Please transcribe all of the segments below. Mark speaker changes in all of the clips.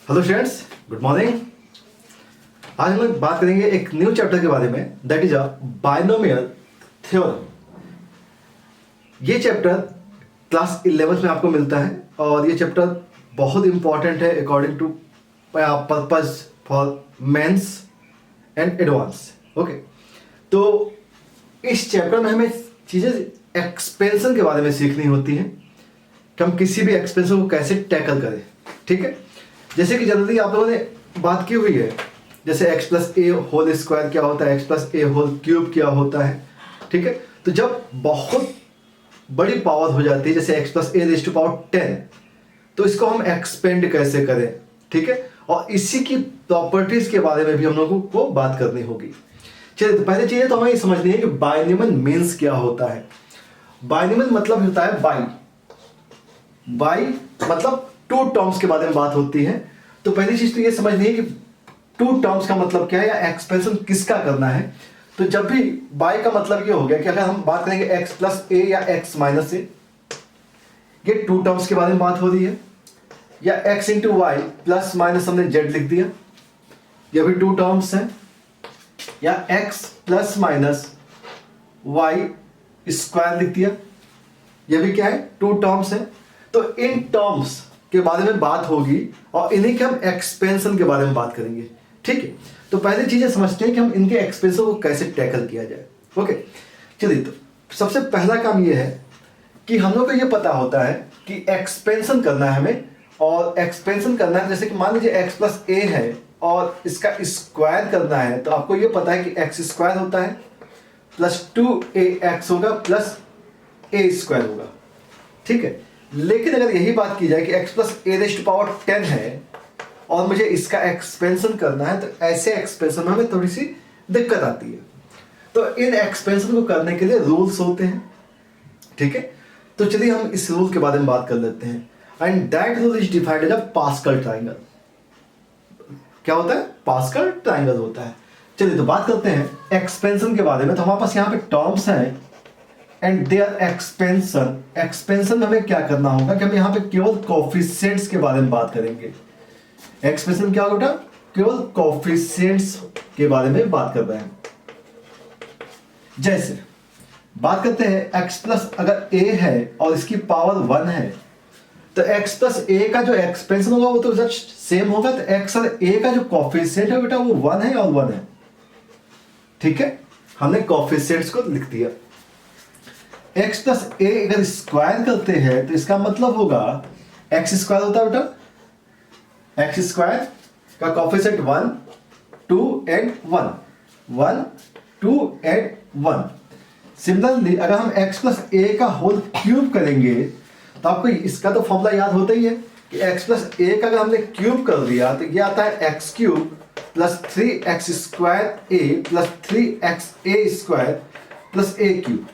Speaker 1: Hello students, good morning. आज हम लोग बात करेंगे एक न्यू चैप्टर के बारे में, that is a binomial theorem. ये चैप्टर क्लास 11th में आपको मिलता है और ये चैप्टर बहुत इंपॉर्टेंट है according to purpose for mains and advance. Okay, तो इस चैप्टर में हमें चीज़ें एक्सपेंशन के बारे में सीखनी होती हैं कि हम किसी भी एक्सपेंशन को कैसे टैकल करें। ठीक है, जैसे कि जनरली आप लोगों ने बात की हुई है, जैसे x प्लस ए होल स्क्वायर क्या होता है, x प्लस ए होल क्यूब क्या होता है। ठीक है, तो जब बहुत बड़ी पावर हो जाती है जैसे x plus a raise to power 10, तो इसको हम एक्सपेंड कैसे करें। ठीक है, और इसी की प्रॉपर्टीज के बारे में भी हम लोगों को बात करनी होगी। चलिए, तो पहले चीज़ तो हमें ये समझनी है कि बायनोमियल मीन्स क्या होता है। बायनोमियल मतलब होता है बाई मतलब टू टर्म्स के बारे में बात होती है। तो पहली चीज तो ये समझनी है कि टू टर्म्स का मतलब क्या है या एक्सप्रेशन किसका करना है। तो जब भी बाय का मतलब ये हो गया कि अगर हम बात करेंगे x प्लस ए या x माइनस ए, ये टू टर्म्स के बारे में बात हो रही है। या x into y plus minus हमने z लिख दिया, ये भी टू टर्म्स है। या x plus minus y square लिख दिया, ये भी क्या है, टू टर्म्स है। तो इन टर्म्स के बारे में बात होगी और इन्हीं के हम एक्सपेंशन के बारे में बात करेंगे। ठीक है, तो पहले चीजें समझते हैं कि हम इनके एक्सपेंशन को कैसे टैकल किया जाए। ओके, चलिए, तो सबसे पहला काम यह है कि हम लोग को यह पता होता है कि एक्सपेंशन करना है हमें, और एक्सपेंशन करना है जैसे कि मान लीजिए x प्लस ए है और इसका स्क्वायर करना है, तो आपको यह पता है कि एक्स स्क्वायर होता है प्लस 2ax होगा प्लस ए स्क्वायर होगा। ठीक है, लेकिन अगर यही बात की जाए कि x plus a raise to power 10 है और मुझे इसका एक्सपेंशन करना है, तो ऐसे एक्सपेंशन में हमें थोड़ी सी दिक्कत आती है। तो इन एक्सपेंशन को करने के लिए रूल्स होते हैं। ठीक है, तो चलिए हम इस रूल के बारे में बात कर लेते हैं। And that rule is defined as a Pascal triangle. क्या होता है? पास्कल ट्राइंगल होता है। चलिए, तो बात करते हैं एक्सपेंशन के बारे में। तो हमारे पास यहाँ पे टर्म्स हैं एंड देयर एक्सपेंशन। एक्सपेंशन में हमें क्या करना होगा कि हम यहाँ पे केवल कोफिशिएंट्स के बारे में बात करेंगे। एक्सपेंशन क्या होगा बेटा? केवल कोफिशिएंट्स के बारे में बात कर रहे हैं। जैसे बात करते हैं x प्लस अगर a है और इसकी पावर 1 है, तो x प्लस a का जो एक्सपेंशन होगा वो तो जस्ट सेम होगा। तो x और a का जो कोफिशिएंट है बेटा वो 1 है और 1 है। ठीक है, हमने कोफिशिएंट्स को लिख दिया। x प्लस ए अगर स्क्वायर करते हैं तो इसका मतलब होगा x स्क्वायर होता है बेटा, x स्क्वायर का कोफिशिएंट 1, 2 एंड 1, 1, 2 एंड 1। सिमिलरली अगर हम x प्लस ए का होल क्यूब करेंगे तो आपको इसका तो फॉर्मूला याद होता ही है कि x प्लस ए का अगर हमने क्यूब कर दिया तो ये आता है x cube plus 3x square a plus 3x a square plus a cube.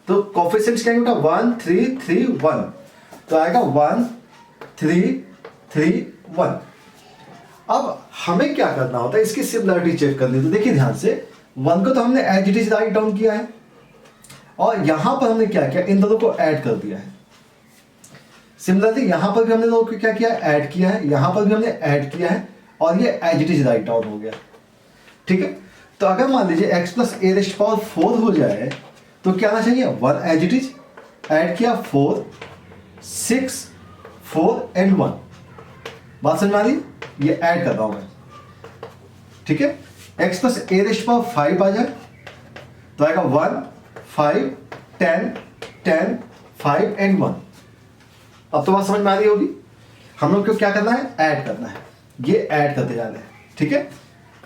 Speaker 1: तो कोफिशिएंट्स क्या होगा? 1 3 3 1, तो आएगा 1 3 3 1। अब हमें क्या करना होता है, इसकी सिमिलरिटी चेक करनी। तो देखिए ध्यान से, 1 को तो हमने as it is write down किया है और यहां पर हमने क्या किया, इन दोनों को ऐड कर दिया है। सिमिलरली यहां पर भी हमने दोनों को क्या किया, ऐड किया है। यहां पर भी हमने ऐड किया है और ये as it is write down हो गया। ठीक है, तो अगर मान लीजिए x plus a raise to power 4 हो जाए तो क्या आना चाहिए, 1 एज इट इज, ऐड किया 4 6 4 एंड 1। बात समझ में आ रही? ये ऐड कर रहा हूं मैं। ठीक है, x plus a raise to power 5 आ जाए तो आएगा 1 5 10 10 5 एंड 1। अब तो बात समझ में आ रही होगी। हम लोग को क्या करना है, ऐड करना है, ये ऐड करते जाना है। ठीक है,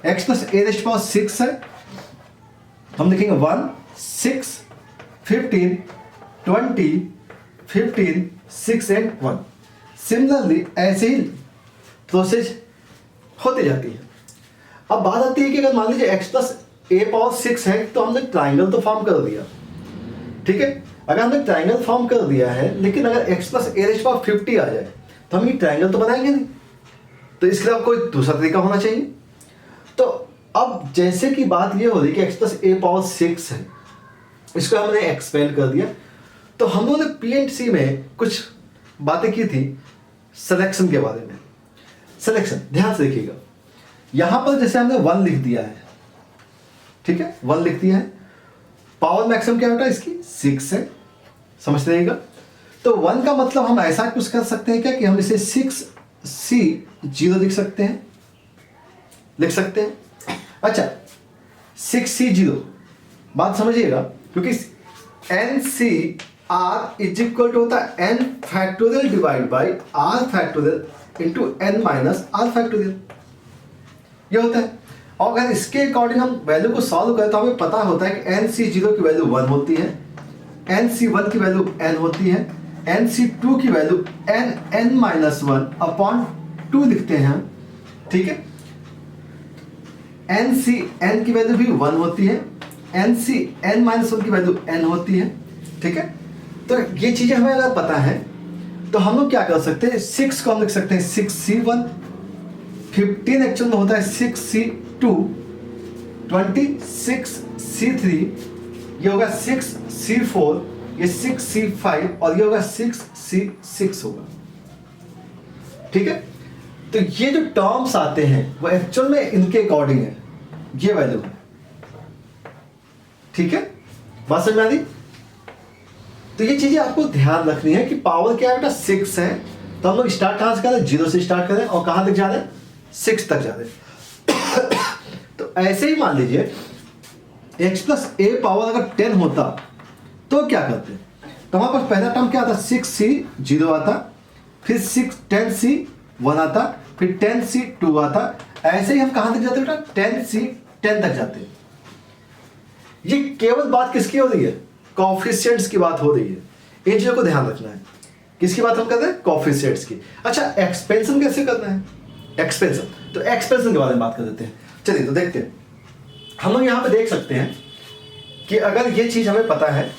Speaker 1: x plus a raise to power 6 है तो हम लिखेंगे 1 6 15 20 15 6 एंड 1। सिमिलरली ऐसे ही प्रोसेस होती जाती है। अब बात आती है कि अगर मान लीजिए x प्लस ए पावर 6 है तो हमने ट्राइंगल तो फॉर्म कर दिया। ठीक है, अगर हमने ट्राइंगल फॉर्म कर दिया है, लेकिन अगर x plus a raise to power 50 आ जाए तो हम ये ट्राइंगल तो बनाएंगे नहीं। तो इसके लिए कोई दूसरा तरीका होना चाहिए। तो अब जैसे कि बात ये हो रही कि x प्लस ए पावर 6 है, इसको हमने एक्सपेंड कर दिया। तो हम लोगों ने PNC में कुछ बातें की थी सिलेक्शन के बारे में। सिलेक्शन, ध्यान से देखिएगा, यहां पर जैसे हमने 1 लिख दिया है, ठीक है, 1 लिख दिया है, पावर मैक्सिमम क्या होता है इसकी 6 है, समझते रहिएगा। तो 1 का मतलब हम ऐसा कुछ कर सकते हैं क्या कि हम इसे 6C0 लिख सकते हैं, लिख सकते हैं। अच्छा 6C0 बात समझिएगा, क्योंकि NCR इज इक्वल टू होता है n factorial divide by r factorial into n minus r factorial, ये होता है। और अगर इसके अकॉर्डिंग हम वैल्यू को सॉल्व करें तो हमें पता होता है कि NC0 की वैल्यू 1 होती है, NC1 की वैल्यू n होती है, NC2 की वैल्यू n माइनस 1 अपॉन 2 लिखते हैं, ठीक है। NCn की वैल्यू भी 1 होती है, NCn माइनस 1 की वैल्यू n होती है, ठीक है। तो ये चीजें हमें अगर पता है तो हम लोग क्या कर सकते हैं, 6 को हम लिख सकते हैं 6C1, 15 एक्चुअल में होता है 6C2, 26C3, ये होगा 6C4, ये 6C5 और ये होगा 6C6 होगा, ठीक है। तो ये जो टर्म्स आते हैं वो एक्चुअल में इनके अकॉर्डिंग है, ये वैल्यू है, ठीक है, बात समझ में आ रही। तो ये चीजें आपको ध्यान रखनी है कि पावर क्या है बेटा 6 है, तो हम लोग स्टार्ट कहां से कर रहे हैं, 0 से स्टार्ट कर रहे हैं और कहां तक जा रहे हैं, 6 तक जा रहे हैं। तो ऐसे ही मान लीजिए x प्लस ए पावर अगर 10 होता तो क्या करते, तो हमारे पास पहला टर्म क्या आता, 6C0 आता, फिर 10C1 आता, फिर 10C2 आता, ऐसे ही हम कहां तक जाते बेटा 10C10 तक जाते हैं। ये केवल बात किसकी हो रही है, कोएफिशिएंट्स की बात हो रही है, इन चीजों को ध्यान रखना है। किसकी बात हम कर रहे हैं, कोएफिशिएंट्स की। अच्छा एक्सपेंशन कैसे करना है, एक्सपेंशन, तो एक्सपेंशन के बारे में बात कर देते हैं। चलिए तो देखते हैं, हम लोग यहां पे देख सकते हैं कि अगर ये चीज हमें पता है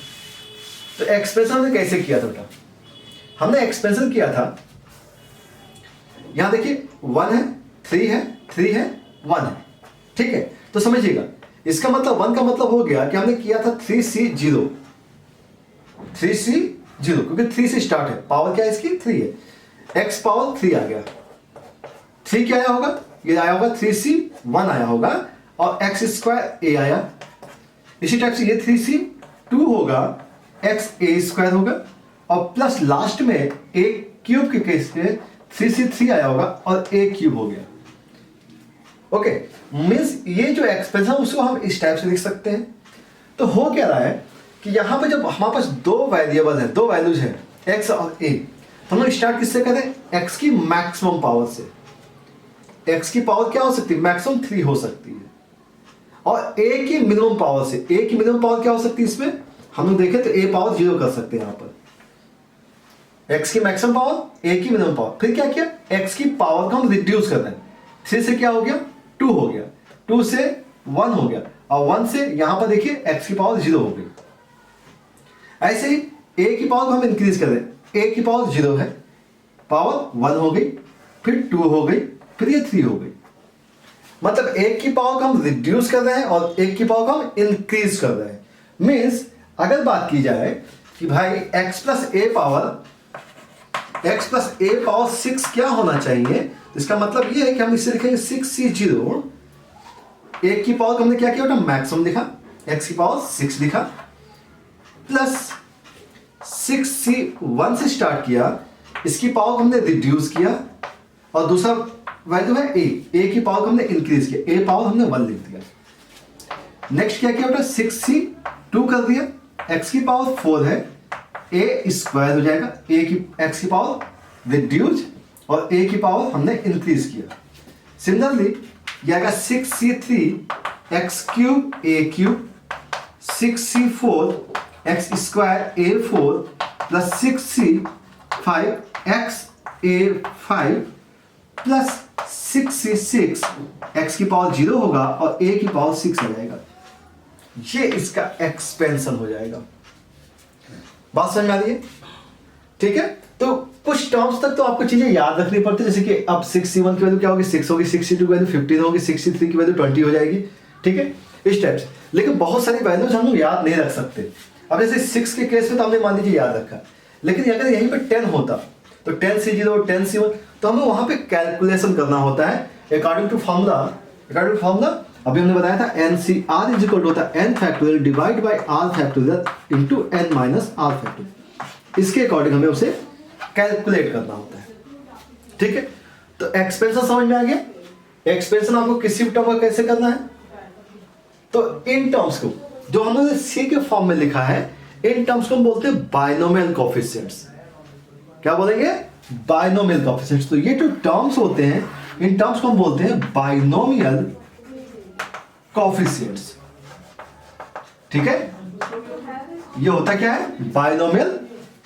Speaker 1: तो एक्सपेंशन हमने कैसे किया था बेटा, हमने एक्सपेंशन किया था, यहां देखिए 1 है, 3 है, 3 है, 1 है, ठीक है। तो समझिएगा इसका मतलब 1 का मतलब हो गया कि हमने किया था 3C0, 3C0 क्योंकि 3 से स्टार्ट है, पावर क्या है इसकी 3 है, x पावर 3 आ गया, 3 क्या आया होगा, ये आया होगा 3C1 आया होगा और x स्क्वायर a आया, इसी टाइप से ये 3C2 होगा, x a स्क्वायर होगा और प्लस लास्ट में a क्यूब के केस में 3C3 आया होगा और a क्यूब हो गया। ओके मीन्स ये जो एक्सप्रेशन उसको हम इस टाइप से लिख सकते हैं। तो हो क्या रहा है कि यहां पे जब हमारे पास दो वेरिएबल है, दो वैल्यूज है x और a, तो हम लोग स्टार्ट किससे करें, x की मैक्सिमम पावर से। x की पावर क्या हो सकती है, मैक्सिमम 3 हो सकती है, और a की मिनिमम पावर से, a की मिनिमम पावर क्या हो सकती है, इसमें हम लोग देखें तो a पावर 0 कर सकते हैं यहां पर, x की मैक्सिमम पावर, a की मिनिमम पावर, फिर क्या किया, x की पावर को हम रिड्यूस कर रहे हैं, 3 से क्या हो गया 2 हो गया, 2 से 1 हो गया और 1 से यहां पर देखिए x की पावर 0 हो गई। ऐसे ही a की पावर को हम इंक्रीज कर रहे हैं, a की पावर 0 है, पावर 1 हो गई, फिर 2 हो गई, फिर ये 3 हो गई। मतलब एक की पावर को हम रिड्यूस कर रहे हैं और एक की पावर को हम इंक्रीज कर रहे हैं। मीन्स अगर बात की जाए कि भाई x प्लस ए पावर 6 क्या होना चाहिए, इसका मतलब ये है कि हम इसे लिखेंगे 6C0, एक की पावर हमने क्या किया बेटा मैक्सिमम लिखा, x की पावर 6 लिखा, प्लस 6C1 से स्टार्ट किया, इसकी पावर हमने रिड्यूस किया और दूसरा वैल्यू है a की पावर हमने इंक्रीज किया, a पावर हमने 1 लिख दिया। नेक्स्ट क्या किया बेटा 6C2 कर दिया, x की पावर 4 है, a स्क्वायर हो जाएगा, x की पावर रिड्यूस और a की पावर हमने इंक्रीज किया। सिमिलरली यह आएगा 6C3 x cube a cube, 6C4 x square a4 plus 6C5 x a5 plus 6C6 x की पावर 0 होगा और a की पावर 6 आ जाएगा। ये इसका एक्सपेंशन हो जाएगा। बात समझ में आ रही है, ठीक है। तो कुछ टर्म्स तक तो आपको चीजें याद रखनी पड़ती है, जैसे कि अब 6C1 की वैल्यू क्या होगी 6 होगी, 6C2 की वैल्यू 15 होगी, 6C3 की वैल्यू 20 हो जाएगी, ठीक है, इस टाइप से। लेकिन बहुत सारी वैल्यूज हम लोग याद नहीं रख सकते। अब जैसे 6 के केस में तो हमने मान लीजिए याद रखा, लेकिन अगर यहीं पे 10 होता तो 10c0 10c1, तो हमें वहां पे कैलकुलेशन करना होता है अकॉर्डिंग टू फॉर्मूला। अभी हमने बताया था NCR इज इक्वल टू होता है n factorial divide by r factorial into n minus r factorial. इसके अकॉर्डिंग हमें उसे कैलकुलेट करना होता है। ठीक है, तो एक्सपेंशन समझ में आ गया। एक्सपेंशन आपको किसी भी टर्म का कैसे करना है, तो इन टर्म्स को जो हमने सी के फॉर्म में लिखा है, इन टर्म्स को हम बोलते हैं बाइनोमियल कोएफिशिएंट्स। क्या बोलेंगे? Binomial coefficients. तो ये जो टर्म्स होते हैं, इन टर्म्स को हम बोलते हैं बाइनोमियल कोएफिशिएंट्स। ठीक है, ये होता क्या है? बाइनोमियल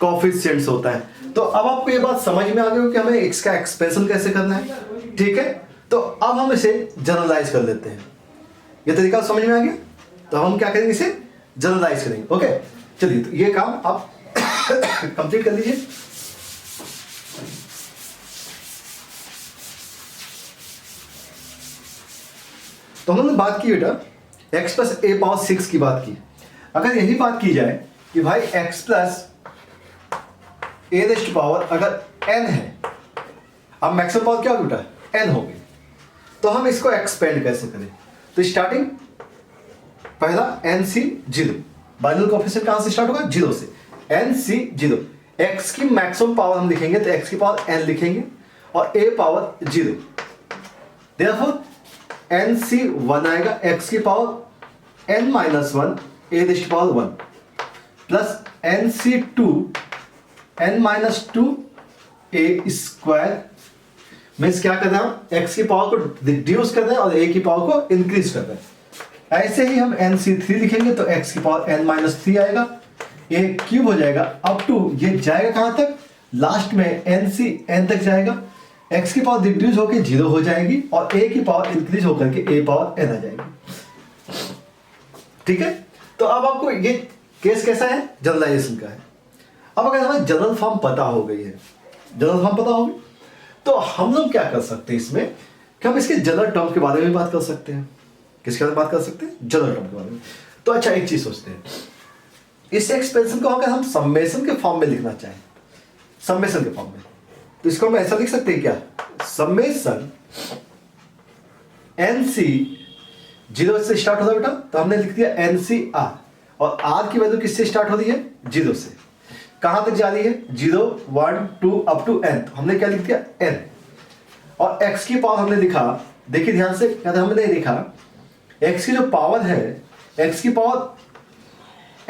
Speaker 1: कोएफिशिएंट्स होता है। तो अब आपको ये बात समझ में आ गई कि हमें इसका एक्सप्रेशन कैसे करना है। ठीक है, तो अब हम इसे जनरलाइज कर लेते हैं। ये तरीका समझ में आ गया, तो हम क्या करेंगे? इसे जनरलाइज करेंगे। ओके, चलिए, तो ये काम आप कंप्लीट कर लीजिए। तो हमने बात की बेटा x प्लस ए पावर 6 की बात की। अगर यही बात की जाए कि भाई x प्लस ए रेस्ट पावर अगर n है, अब मैक्सिमम पावर क्या होगी बेटा? n होगी। तो हम इसको एक्सपेंड कैसे करें? तो स्टार्टिंग पहला NC0, बाइनोमियल कोएफिशिएंट कहां से स्टार्ट होगा? 0 से। NC0, x की मैक्सिमम पावर हम लिखेंगे तो x की पावर n लिखेंगे और a पावर 0। देयरफॉर NC1 आएगा, x की power n minus 1 a rest power 1 plus NC2 n minus 2 a square. Means क्या कर रहे हैं हम? x की पावर को रिड्यूस कर रहे हैं और a की पावर को इंक्रीज कर रहे हैं। ऐसे ही हम NC3 लिखेंगे तो x की पावर n माइनस 3 आएगा, a क्यूब हो जाएगा अप टू ये जाएगा कहां तक? लास्ट में NCn तक जाएगा। x की पावर रिड्यूस होकर 0 हो जाएगी और a की पावर इंक्रीज होकर के a पावर n आ जाएगी। ठीक है, तो अब आपको ये केस कैसा है? जनरलाइजेशन का है। अब अगर हमें जनरल फॉर्म पता हो गई है, जनरल फॉर्म पता होगी, तो हम लोग क्या कर सकते हैं इसमें कि हम इसके जनरल टर्म के बारे में बात कर सकते हैं। किसके बारे में बात कर सकते हैं? जनरल टर्म के बारे में। तो अच्छा, एक चीज सोचते हैं, इस एक्सप्रेशन को अगर हम समेशन के फॉर्म में लिखना चाहें, समेशन के फॉर्म में, तो इसको हम ऐसा लिख सकते हैं क्या? समेशन NC 0 से स्टार्ट होता है बेटा, तो हमने लिख दिया NCR, और R की वैल्यू किससे स्टार्ट हो रही है? 0 से। कहां तक जा रही है? 0 1 2 अप टू n। तो हमने क्या लिख दिया? n। और x की पावर हमने लिखा, देखिए ध्यान से, क्या हमने लिखा x की जो पावर है, x की पावर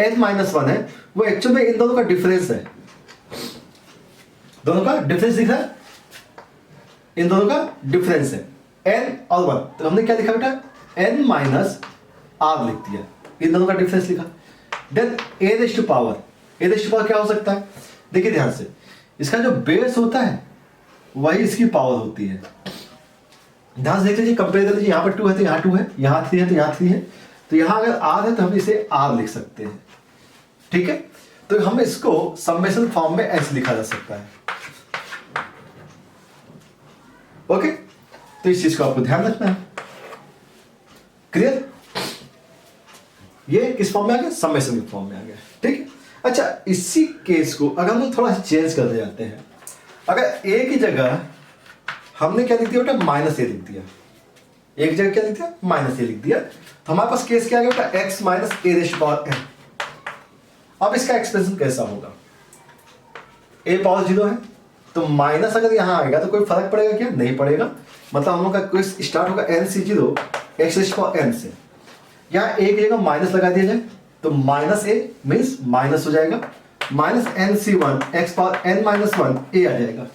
Speaker 1: n माइनस 1 है, वो एक्चुअल में इन दोनों का डिफरेंस है। दोनों का डिफरेंस दिख रहा है, इन दोनों का डिफरेंस है n और 1। तो हमने क्या लिखा बेटा? n माइनस r लिख दिया, इन दोनों का डिफरेंस लिखा। Then a raise to power, a raise to power क्या हो सकता है? देखिए ध्यान से, इसका जो बेस होता है वही इसकी पावर होती है। ध्यान से देख लीजिए, कंपेयर कर लीजिए, यहाँ पर 2 है तो यहाँ 2 है, यहाँ 3 है तो यहाँ 3 है, तो यहाँ अगर r है तो हम इसे r लिख सकते हैं। ठीक है, तो हम इसको समेशन फॉर्म में ऐसे लिखा जा सकता है। ओके, तो इस चीज को आपको ध्यान रखना है। क्लियर? ये किस फॉर्म में आ गया? समेशन के फॉर्म में आ गया। ठीक है, अच्छा, इसी केस को अगर हम थोड़ा चेंज करते जाते हैं, अगर a की जगह हमने क्या लिख दिया बेटा? माइनस ए लिख दिया। a की जगह क्या लिख दिया? माइनस ए लिख दिया, तो हमारे पास केस क्या आ गया बेटा? x minus a raise to power n। अब इसका एक्सप्रेशन कैसा होगा? a पावर 0 है, तो माइनस अगर यहां आएगा तो कोई फर्क पड़ेगा क्या? नहीं पड़ेगा। मतलब हम लोग का क्वेश्चन स्टार्ट होगा NC0 x raise to power n से। यहाँ a की जगह माइनस लगा दिया जाए तो माइनस a मीन्स माइनस हो जाएगा, minus NC1 x power n minus 1 a आ जाएगा।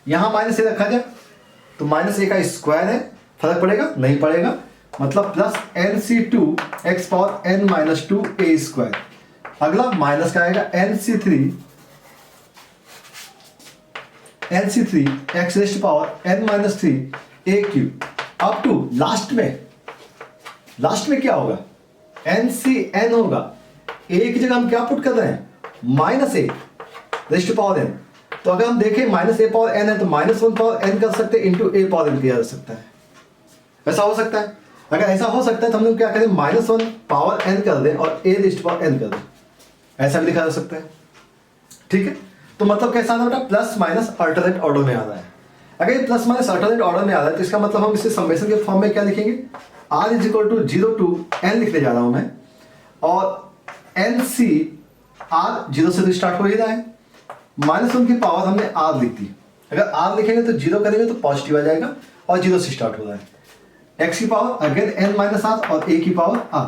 Speaker 1: यहाँ माइनस a रखा जाए तो माइनस a का स्क्वायर है, फर्क पड़ेगा? नहीं पड़ेगा। मतलब plus NC2 x power n minus 2 a square. अगला माइनस का आएगा NC3 x raise to power n minus 3 a cube up to last में क्या होगा? NCn होगा। a की जगह हम क्या पुट कर रहे हैं? Minus a raise to power n। तो अगर हम देखें माइनस ए पावर n है तो माइनस 1 पावर n कर सकते हैं, इंटू ए पावर n किया जा सकता है। ऐसा हो सकता है? अगर ऐसा हो सकता है तो हम लोग क्या करें? माइनस 1 पावर n कर दें और a raise to power n कर दें, ऐसा भी लिखा जा सकता है। ठीक है, तो मतलब कैसा आ रहा है बेटा, प्लस माइनस अल्टरनेट ऑर्डर में आ रहा है। अगर ये प्लस माइनस अल्टरनेट ऑर्डर में आ रहा है तो इसका मतलब हम इसे समेशन के फॉर्म में क्या लिखेंगे, r is equal to 0 to n लिखने जा रहा हूं मैं, और एन सी r 0 से तो स्टार्ट हो ही रहा है, माइनस 1 की पावर हमने r लिख दी। अगर r लिखेंगे तो 0 करेंगे तो पॉजिटिव आ जाएगा, और 0 से स्टार्ट हो रहा है। x की power again n minus r और a की पावर r।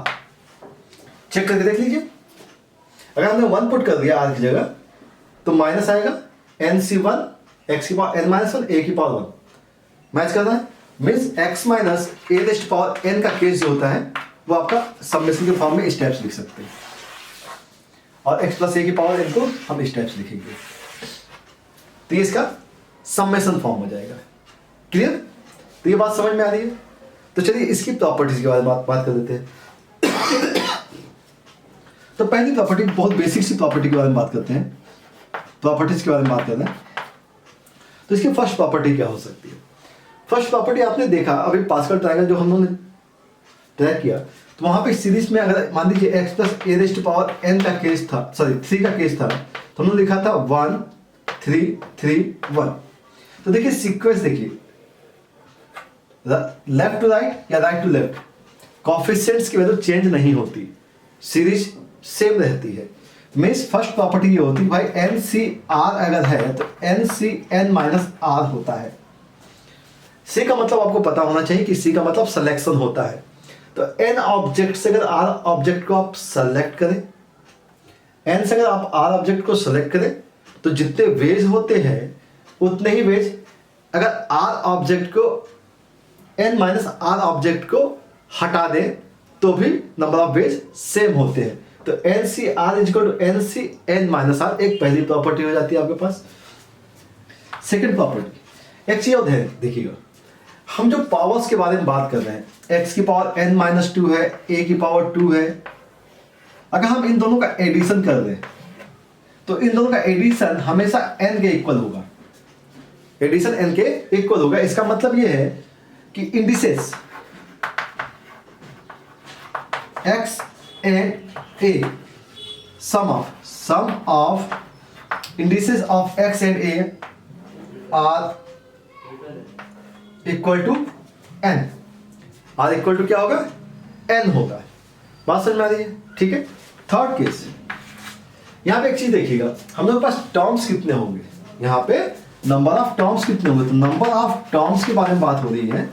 Speaker 1: चेक करके देख लीजिए, अगर हमने 1 पुट कर दिया r की जगह तो माइनस आएगा n सी 1 x की पावर n माइनस 1 a की पावर 1 मैच करना है। Means x minus a rest power n का केस जो होता है वो आपका समेशन के फॉर्म में स्टेप्स लिख सकते हैं, और x प्लस a की पावर n को हम स्टेप्स लिखेंगे, तो ये इसका समेशन फॉर्म हो जाएगा। क्लियर? तो ये बात समझ में आ रही है? तो चलिए इसकी प्रॉपर्टीज के बारे में बात कर लेते हैं। तो पहली प्रॉपर्टी, बहुत बेसिक सी प्रॉपर्टी के बारे में बात करते हैं, प्रॉपर्टीज के बारे में बात करते हैं। तो इसकी फर्स्ट प्रॉपर्टी क्या हो सकती है? फर्स्ट प्रॉपर्टी आपने देखा अभी पास्कल ट्रायंगल जो हम लोगों ने ट्रैक किया, तो वहां पे सीरीज में अगर मान लीजिए x प्लस ए रेस्ट पावर n का केस था, सॉरी 3 का केस था, तो हमने लिखा था 1 3 3 1। तो देखिए सीक्वेंस देखिए, लेफ्ट टू राइट या राइट टू लेफ्ट, कोएफिशिएंट्स की वैल्यू चेंज नहीं होती, सीरीज सेम रहती है। मीन्स फर्स्ट प्रॉपर्टी ये होती है भाई एन सी आर अगर है तो n C n minus r होता है। सी का मतलब आपको पता होना चाहिए कि सी का मतलब सिलेक्शन होता है। तो एन ऑब्जेक्ट से अगर आर ऑब्जेक्ट को आप सेलेक्ट करें, एन से अगर आप आर ऑब्जेक्ट को सेलेक्ट करें तो जितने वेज होते हैं उतने ही वेज, अगर आर ऑब्जेक्ट को एन माइनस आर ऑब्जेक्ट को हटा दें तो भी नंबर ऑफ वेज सेम होते हैं। तो n C r is equal to n C n minus r, एक पहली प्रॉपर्टी हो जाती है आपके पास। सेकेंड प्रॉपर्टी, एक चीज और है, देखिएगा हम जो पावर्स के बारे में बात कर रहे हैं, x की पावर n माइनस 2 है, a की पावर 2 है, अगर हम इन दोनों का एडिशन कर दें तो इन दोनों का एडिशन हमेशा n के इक्वल होगा, एडिशन n के इक्वल होगा। इसका मतलब यह है कि indices x and a, sum of indices of x and a are equal to n, are equal to क्या होगा, n होगा। बात समझ में आ रही है? ठीक है। थर्ड केस, यहां पे एक चीज देखिएगा, हम लोग के पास टर्म्स कितने होंगे, यहां पे नंबर ऑफ टर्म्स कितने होंगे, तो नंबर ऑफ टर्म्स के बारे में बात हो रही है,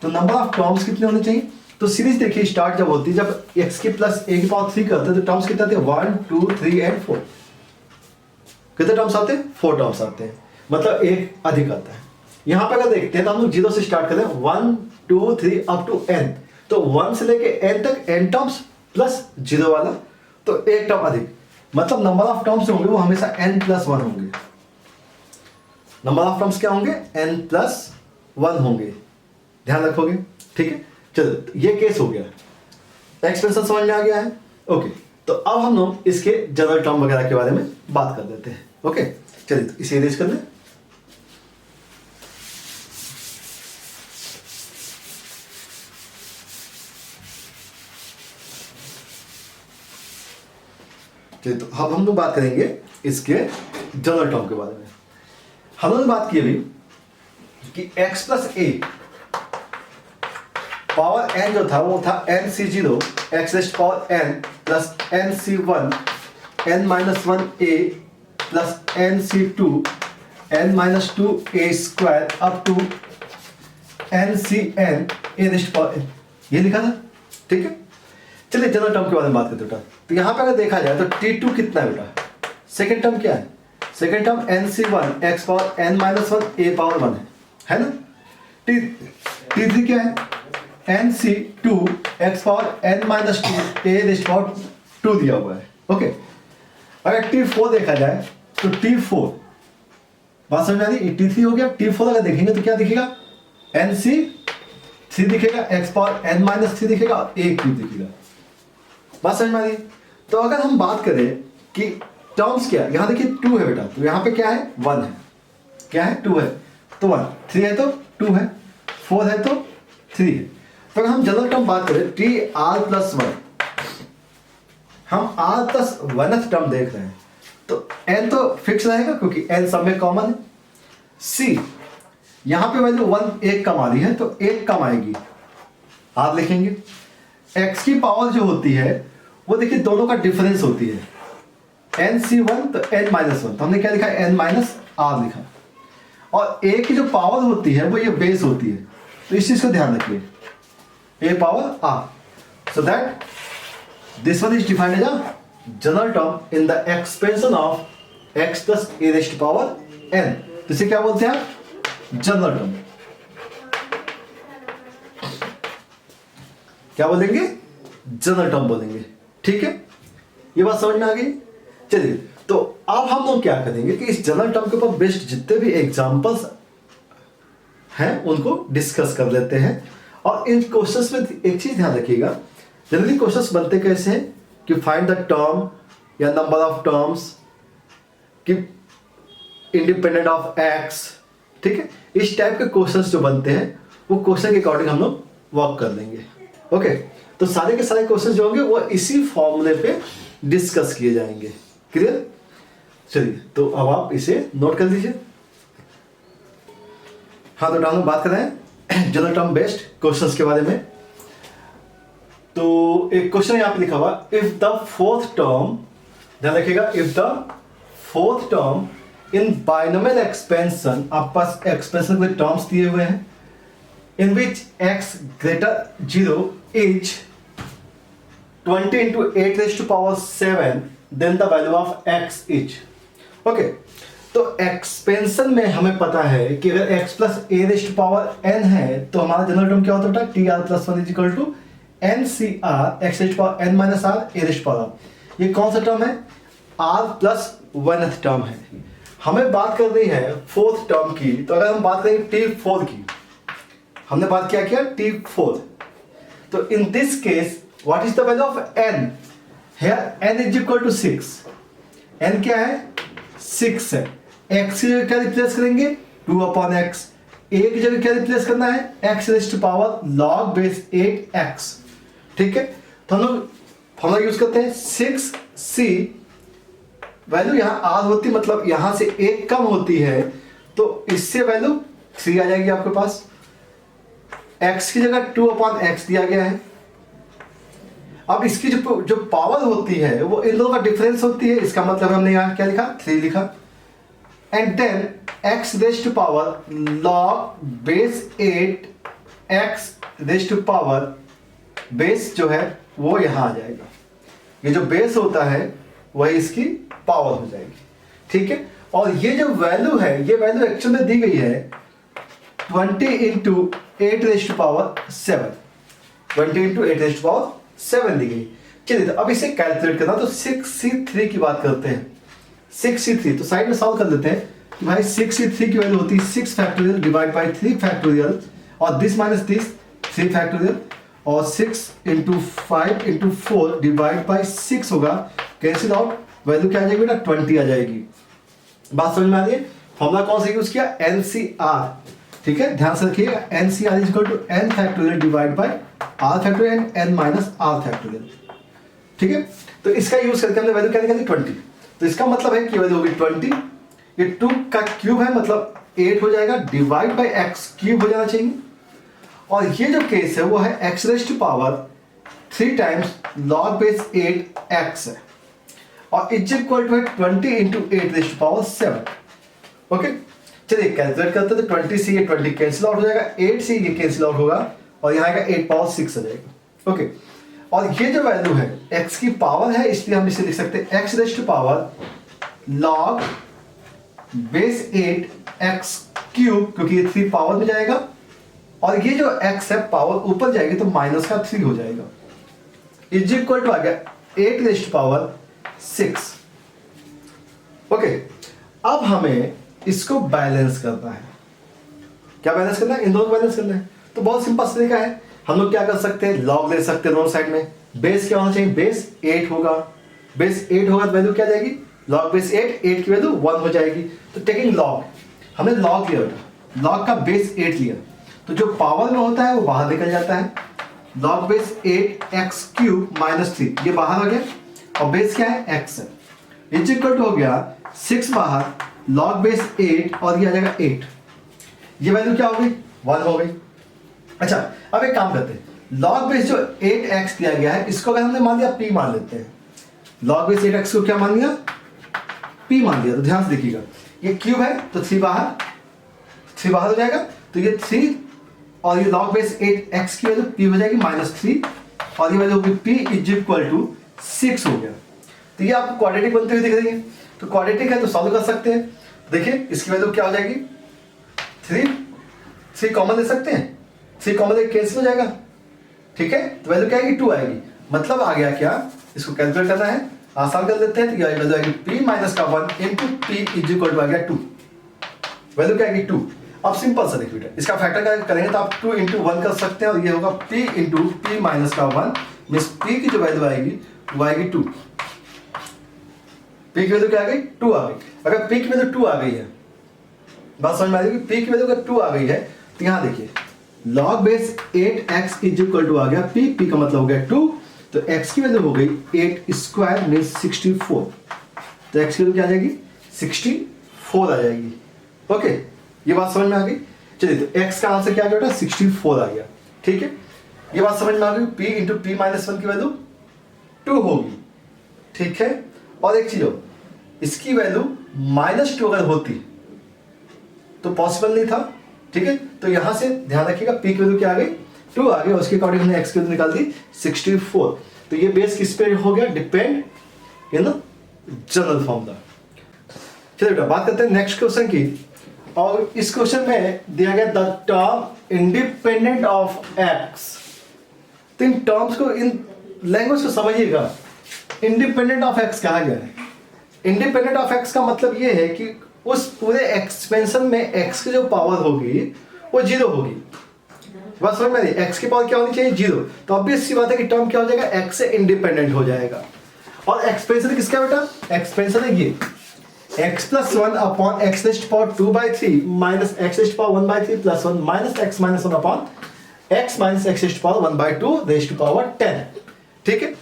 Speaker 1: तो नंबर ऑफ टर्म्स कितने होने चाहिए। तो सीरीज देखिए स्टार्ट जब होती है, जब x की प्लस a की पावर 3 करते हैं तो टर्म्स कितने आते हैं, 1 2 3 एंड 4। कितने टर्म्स आते हैं, 4 टर्म्स आते हैं, मतलब एक अधिक आता है। यहां पे अगर देखते हैं तो हम लोग 0 से स्टार्ट करें, 1 2 3 अप टू n, तो 1 से लेके n तक n टर्म्स प्लस 0 वाला, तो एक टर्म अधिक, मतलब नंबर ऑफ टर्म्स होंगे वो हमेशा n प्लस 1 होंगे। नंबर ऑफ टर्म्स क्या होंगे, n प्लस 1 होंगे, ध्यान रखोगे। ठीक है, चलो ये केस हो गया, एक्सपेंशन समझ में आ गया है। ओके, तो अब हम लोग इसके जनरल टर्म वगैरह के बारे में बात कर देते हैं। ओके, चलिए तो इसे इरेज कर लें। चलिए तो अब हम लोग बात करेंगे इसके जनरल टर्म के बारे में। हम लोग बात की अभी कि x plus a power n जो था वो था n C 0 x raise power n plus n C 1 n minus 1 a plus n C 2 n minus 2 a square up to n C n a rest power n, ये लिखा था। ठीक है, चलिए जनरल टर्म के बारे में बात करते हैं। तो यहां पे अगर देखा जाए तो t2 कितना है बेटा, सेकेंड टर्म क्या है, second term n C 1 x power n minus 1 a power 1 है ना। t3 क्या है, n C 2 x power n minus 2 a rest power 2 दिया हुआ है। ओके, अगर t4 देखा जाए तो t4, बात समझ में आ रही, t3 हो गया, t4 अगर देखेंगे तो क्या दिखेगा, n सी 3 दिखेगा, x पावर n माइनस 3 दिखेगा और a क्यूब दिखेगा। बात समझ में आ रही। तो अगर हम बात करें कि टर्म्स क्या है, यहां देखिए 2 है बेटा, तो यहां पे क्या है, 1 है, क्या है, 2 है तो 1, 3 है तो 2 है, 4 है तो 3 है। तो अगर हम जनरल टर्म बात करें टी आर प्लस 1, हम आर प्लस 1th टर्म देख रहे हैं, तो n तो फिक्स रहेगा क्योंकि n सब में कॉमन है। c यहां पे वैल्यू 1 एक कम आ रही है तो एक कम आएगी, आप लिखेंगे। x की पावर जो होती है वो देखिए दोनों का डिफरेंस होती है, nc1 तो n-1, तो हमने क्या लिखा n-r लिखा। और a की जो पावर होती है वो ये बेस होती है, तो इस चीज को ध्यान रखिए, a power r, so that this one is defined as a general term in the expansion of x plus a raised to power n। तो इसे क्या बोलते हैं, जनरल टर्म। क्या बोलेंगे, जनरल टर्म बोलेंगे, ठीक है। ये बात समझ में आ गई। चलिए, तो अब हम लोग क्या करेंगे कि इस जनरल टर्म के ऊपर बेस्ड जितने भी एग्जांपल्स हैं उनको डिस्कस कर लेते हैं। और इन क्वेश्चंस में एक चीज ध्यान रखिएगा, जनरली क्वेश्चंस बनते कैसे हैं कि फाइंड द टर्म या नंबर ऑफ टर्म्स कि इंडिपेंडेंट ऑफ एक्स, ठीक है। इस टाइप के क्वेश्चंस जो बनते हैं वो क्वेश्चन के अकॉर्डिंग हम लोग वर्क कर लेंगे। ओके, तो सारे के सारे क्वेश्चंस जो होंगे वो इसी फॉर्मूले पे डिस्कस किए जाएंगे। क्लियर। चलिए, तो अब आप इसे नोट कर लीजिए। हाँ, तो हम लोग बात कर रहे हैं जनरल टर्म बेस्ड क्वेश्चंस के बारे में। तो एक क्वेश्चन यहां पे लिखा हुआ, इफ द फोर्थ टर्म, ध्यान रखिएगा, if the fourth term in binomial expansion, आपके पास एक्सपेंशन के टर्म्स दिए हुए हैं, इन विच x greater 0 is 20 into 8 raised to power 7, then the value of x is। Okay, तो एक्सपेंशन में हमें पता है कि अगर x plus a raised to power n है तो हमारा जनरल टर्म क्या होता है, tr plus 1 is equal to ncr x raised to power n minus r a raised to power r। ये कौन सा टर्म है, r प्लस 1th टर्म है। हमें बात कर रही है फोर्थ टर्म की, तो अगर हम बात करें t4 की, हमने बात क्या किया t4, तो in this case what is the value of n, here n is equal to 6। n क्या है, 6 है। x की जगह क्या रिप्लेस करेंगे, 2/x। a की जगह क्या रिप्लेस करना है, x raise to power log base 8x, ठीक है। तो हम लोग फॉर्मूला यूज करते हैं 6c, वैल्यू यहां r होती, मतलब यहां से एक कम होती है तो इससे वैल्यू 3 आ जाएगी आपके पास। x की जगह 2/x दिया गया है। अब इसकी जो पावर होती है वो इन दोनों का डिफरेंस होती है, इसका मतलब हमने यहाँ क्या लिखा, 3 लिखा। And then x raise to power log base 8x raise to power, base जो है वो यहाँ आ जाएगा, ये जो बेस होता है वही इसकी पावर हो जाएगी, ठीक है। और ये जो वैल्यू है, ये वैल्यू एक्चुअल में दी गई है 20 into 8 raised to power 7, 20 into 8 raised to power 7 दी गई। चलिए, तो अब इसे कैलकुलेट करना, तो 6c3 की बात करते हैं। 6c3 तो साइड में सॉल्व कर लेते हैं कि भाई 6c3 की वैल्यू होती है 6 फैक्टोरियल डिवाइड बाई 3 फैक्टोरियल, और दिस माइनस दिस 3 फैक्टोरियल, और 6 into 5 into 4 डिवाइड बाई 6 होगा, कैंसिल आउट, वैल्यू क्या आ जाएगी बेटा, 20 आ जाएगी। बात समझ में आ रही है। फॉर्मूला कौन सा यूज किया, NCR, ठीक है, ध्यान से रखिएगा, NCR is equal to n factorial divide by r factorial n minus r factorial, ठीक है। तो इसका यूज करके हमने वैल्यू क्या निकाली, 20। तो इसका मतलब है कि वैल्यू होगी 20, ये 2 का क्यूब है मतलब 8 हो जाएगा, डिवाइड बाय x क्यूब हो जाना चाहिए। और ये जो केस है वो है x raise to power 3 times log base 8x है, और is equal to 20 into 8 raise to power 7। Okay, चलिए कैलकुलेट करते हैं। तो 20 से ये 20 कैंसिल आउट हो जाएगा, 8 से ये कैंसिल आउट होगा, और यहाँ का 8 पावर 6 आ जाएगा। ओके, और ये जो वैल्यू है x की पावर है, इसलिए हम इसे लिख सकते हैं x raise to power log base 8x cube, क्योंकि ये 3 पावर में जाएगा, और ये जो x है पावर ऊपर जाएगी तो माइनस का 3 हो जाएगा, इज इक्वल टू आ गया 8 रेज़ टू पावर 6। ओके, अब हमें इसको बैलेंस करना है। क्या बैलेंस करना है, इन दोनों को बैलेंस करना है। तो बहुत सिंपल तरीका है, हम लोग क्या कर सकते हैं, लॉग ले सकते हैं दोनों साइड में। बेस क्या होना चाहिए, बेस 8 होगा, बेस 8 होगा तो वैल्यू क्या जाएगी, लॉग बेस 8 की वैल्यू 1 हो जाएगी। तो टेकिंग लॉग, हमने लॉग लिया, लॉग का बेस 8 लिया, तो जो पावर में होता है वो बाहर निकल जाता है। Log base 8x cube minus 3, ये बाहर आ गया, और बेस क्या है, x है। इज इक्वल टू हो गया 6 बाहर लॉग बेस 8 और ये आ जाएगा 8। ये वैल्यू क्या हो गई 1 हो गई। अच्छा अब एक काम करते हैं, लॉग बेस जो 8x दिया गया है इसको अगर हमने मान लिया p मान लेते हैं। लॉग बेस 8x को क्या मान लिया p मान लिया। तो ध्यान से देखिएगा ये क्यूब है तो 3 बाहर हो जाएगा, तो ये 3 और ये लॉग बेस 8x की वैल्यू p हो जाएगी -3 और ये वैल्यू होगी p इज इक्वल टू 6 हो गया। तो ये आपको क्वाड्रेटिक बनते हुए दिख रही है, तो क्वाड्रेटिक है तो सॉल्व कर सकते हैं। देखिए इसकी वैल्यू क्या हो जाएगी 3 कॉमन ले सकते हैं, 3 कॉमन ले कैंसिल हो जाएगा, ठीक है। तो वैल्यू क्या आएगी 2 आएगी। मतलब आ गया क्या, इसको कैलकुलेट करना है, आसान कर लेते हैं। तो ये वैल्यू आएगी p माइनस का 1 into p is equal to आ गया 2। वैल्यू क्या आएगी 2। अब सिंपल सा देखिए बेटा, इसका फैक्टर क्या करेंगे तो आप 2 इंटू 1 कर सकते हैं और ये होगा p इंटू p माइनस का 1 मीन्स p की जो वैल्यू आएगी वो आएगी 2। p की वैल्यू क्या आ गई 2 आ गई। अगर p की वैल्यू 2 आ गई है, बात समझ में आ रही है, p की वैल्यू अगर 2 आ गई है तो यहाँ देखिए log base 8x is equal to आ गया p का मतलब हो गया 2, तो x की वैल्यू हो गई 8 स्क्वायर मीन्स 64। तो x की वैल्यू क्या आ जाएगी 64 आ जाएगी। ओके ये बात समझ में आ गई। चलिए तो x का आंसर क्या आ गया बेटा 64 आ गया, ठीक है। ये बात समझ में आ गई, p इंटू p माइनस 1 की वैल्यू 2 होगी, ठीक है। और एक चीज हो, इसकी वैल्यू -2 अगर होती तो पॉसिबल नहीं था, ठीक है। तो यहां से ध्यान रखिएगा p की वैल्यू क्या आ गई 2 आ गई और उसके अकॉर्डिंग हमने x की वैल्यू निकाल दी 64। तो ये बेस किस पे हो गया डिपेंड इन जनरल फॉर्मूला। चलिए बेटा बात करते हैं नेक्स्ट क्वेश्चन की, और इस क्वेश्चन में दिया गया the term independent of x। तो इन टर्म्स को, इन लैंग्वेज को समझिएगा। इंडिपेंडेंट ऑफ x कहा गया है। इंडिपेंडेंट ऑफ x का मतलब ये है कि उस पूरे एक्सपेंशन में x की जो पावर होगी वो 0 होगी। बस समझ में नहीं, x की पावर क्या होनी चाहिए 0। तो ऑब्वियस सी बात है कि टर्म क्या हो जाएगा x से इंडिपेंडेंट हो जाएगा। और एक्सपेंशन किसका बेटा, एक्सपेंशन है ये x plus 1 upon x raise power 2/3 minus x raise power 1/3 plus 1 minus x minus 1 upon x minus x raise power 1/2 rest power 10, ठीक है।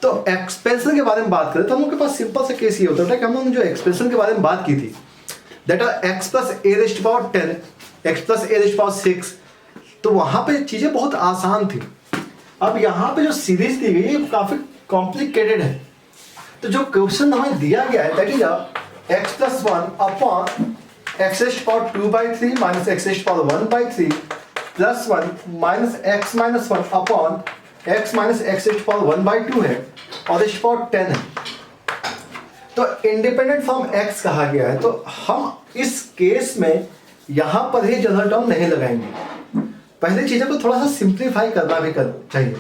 Speaker 1: तो एक्सपेंशन के बारे में बात करें तो हम लोग के पास सिंपल सा केस ये होता है कि हम लोग जो एक्सपेंशन के बारे में बात की थी that are x plus a rest power 10 x plus a rest power 6, तो वहां पे चीजें बहुत आसान थी। अब यहाँ पे जो सीरीज दी गई है काफी कॉम्प्लिकेटेड है। तो जो क्वेश्चन हमें दिया गया है that is x plus 1 upon x raise power 2/3 minus x raise power 1/3 plus 1 minus x minus 1 upon x minus x raise power 1/2 है और रेस्ट पावर 10 है। तो इंडिपेंडेंट फ्रॉम x कहा गया है, तो हम इस केस में यहां पर ही जनरल टर्म नहीं लगाएंगे। पहले चीजों को थोड़ा सा सिंप्लीफाई करना भी चाहिए।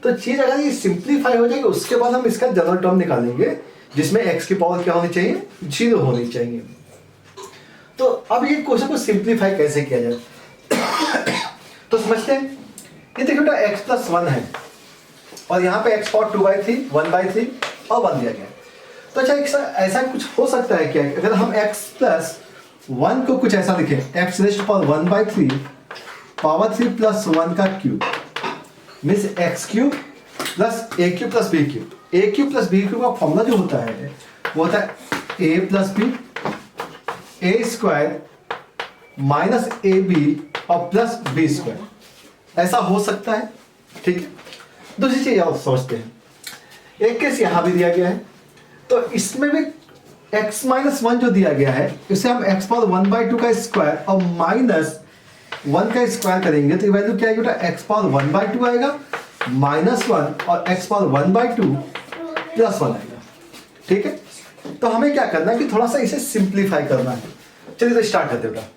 Speaker 1: तो चीज अगर ये सिंप्लीफाई हो जाएगी उसके बाद हम इसका जनरल टर्म निकालेंगे जिसमें x की पावर क्या होनी चाहिए 0 होनी चाहिए। तो अब ये क्वेश्चन को सिंप्लीफाई कैसे किया जाए तो समझते हैं। ये देखिए बेटा x प्लस 1 है और यहाँ पे x पावर 2/3 1/3 और 1 दिया गया। तो अच्छा ऐसा कुछ हो सकता है क्या, अगर हम x प्लस 1 को कुछ ऐसा लिखें x raise power 1/3 power 3 plus 1 का cube means x cube plus a cube plus b cube. a cube plus b cube का फॉर्मूला जो होता है वो होता है a plus b a square minus ab और प्लस b स्क्वायर। ऐसा हो सकता है, ठीक है। दूसरी चीज आप सोचते हैं, एक केस यहां भी दिया गया है तो इसमें भी x माइनस 1 जो दिया गया है इसे हम x पावर 1/2 का स्क्वायर और माइनस 1 का स्क्वायर करेंगे तो वैल्यू क्या आएगी बेटा x पावर 1/2 आएगा माइनस 1 और x पावर 1/2 प्लस 1 आएगा, ठीक है। तो हमें क्या करना है कि थोड़ा सा इसे सिंप्लीफाई करना है। चलिए तो स्टार्ट करते हैं बेटा।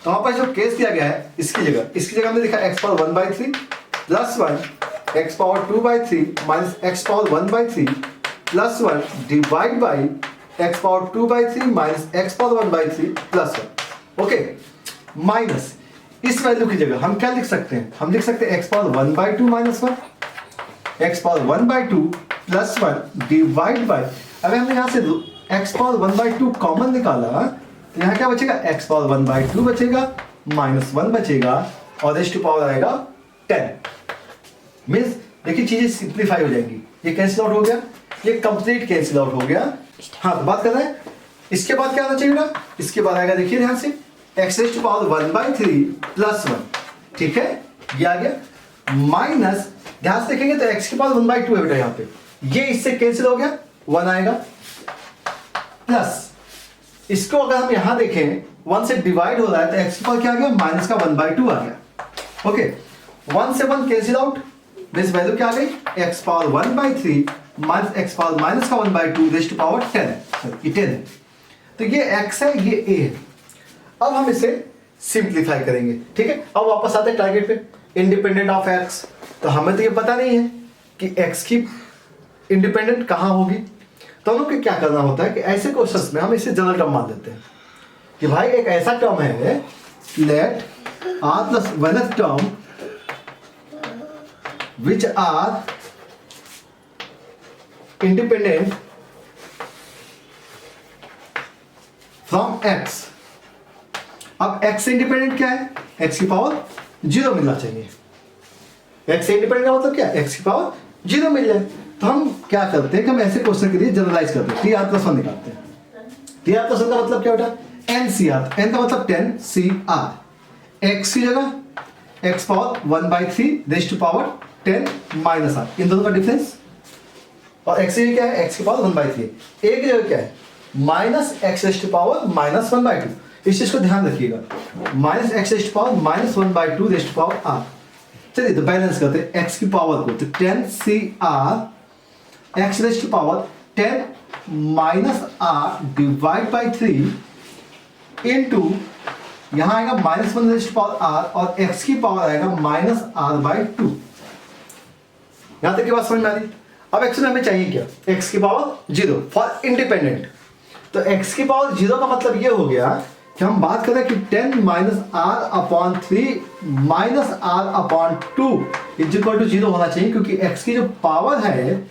Speaker 1: तो वहां पर जो केस दिया गया है इसकी जगह हमने लिखा x power 1/3 plus 1 x power 2/3 minus x power 1/3 plus 1 divide by x power 2/3 minus x power 1/3 plus 1। Okay, minus इस वैल्यू की जगह हम क्या लिख सकते हैं, हम लिख सकते हैं x power 1/2 minus 1 x power 1/2 plus 1 divide by, अगर हमने यहाँ से x पावर 1/2 कॉमन निकाला तो यहाँ क्या बचेगा x पावर 1/2 बचेगा माइनस 1 बचेगा और रेस्ट टू पावर आएगा 10। मीन्स देखिए चीजें सिंप्लीफाई हो जाएंगी। ये कैंसिल आउट हो गया, ये कंप्लीट कैंसिल आउट हो गया हाँ तो बात कर रहे हैं इसके बाद क्या आना चाहिए बेटा, इसके बाद आएगा देखिए ध्यान से x raise to power 1/3 plus 1, ठीक है ये आ गया, माइनस ध्यान से देखेंगे तो x के पावर 1/2 है बेटा, यहाँ पे ये इससे कैंसिल हो गया 1 आएगा, प्लस इसको अगर हम यहां देखें 1 से डिवाइड हो रहा है तो x के पावर क्या आ गया माइनस का 1/2 आ गया। ओके 1 से 1 कैंसिल आउट, दिस वैल्यू क्या आ गई x power 1/3 minus x power minus का 1/2 रेज़ टू पावर 10, ये 10 है, तो ये x है ये a है। अब हम इसे सिंप्लीफाई करेंगे, ठीक है। अब वापस आते हैं टारगेट पे, इंडिपेंडेंट ऑफ x, तो हमें तो ये पता नहीं है कि x की इंडिपेंडेंट कहां होगी, तो हम लोग को क्या करना होता है कि ऐसे क्वेश्चंस में हम इसे जनरल टर्म मान लेते हैं कि भाई एक ऐसा टर्म है let r plus one term which are independent from x। अब x से इंडिपेंडेंट क्या है, x की पावर 0 मिलना चाहिए, x से इंडिपेंडेंट का मतलब क्या है x की पावर 0 मिल जाए, तो हम क्या करते हैं कि हम ऐसे क्वेश्चन के लिए जनरलाइज करते हैं, TR+1 निकालते हैं। TR+1 का मतलब क्या होता है NCR, n का मतलब 10CR, x की जगह x power 1/3 raise to power 10 minus r, इन दोनों का डिफरेंस, और x की क्या है x की पावर 1/3, a की जगह क्या है minus x raise to power minus 1/2, इस चीज को ध्यान रखिएगा, minus x raise to power minus 1/2 raise to power r। चलिए तो बैलेंस करते हैं x की पावर को, तो 10CR x raise to power 10 minus r divide by 3 into यहां आएगा minus 1 raise to power r और x की पावर आएगा माइनस r/2। यहां तक की बात समझ में आ रही। अब एक्चुअली हमें चाहिए क्या, x की पावर 0 फॉर इंडिपेंडेंट, तो x की पावर 0 का मतलब ये हो गया कि हम बात करें कि 10 minus r/3 minus r/2 is equal to 0 होना चाहिए, क्योंकि x की जो पावर है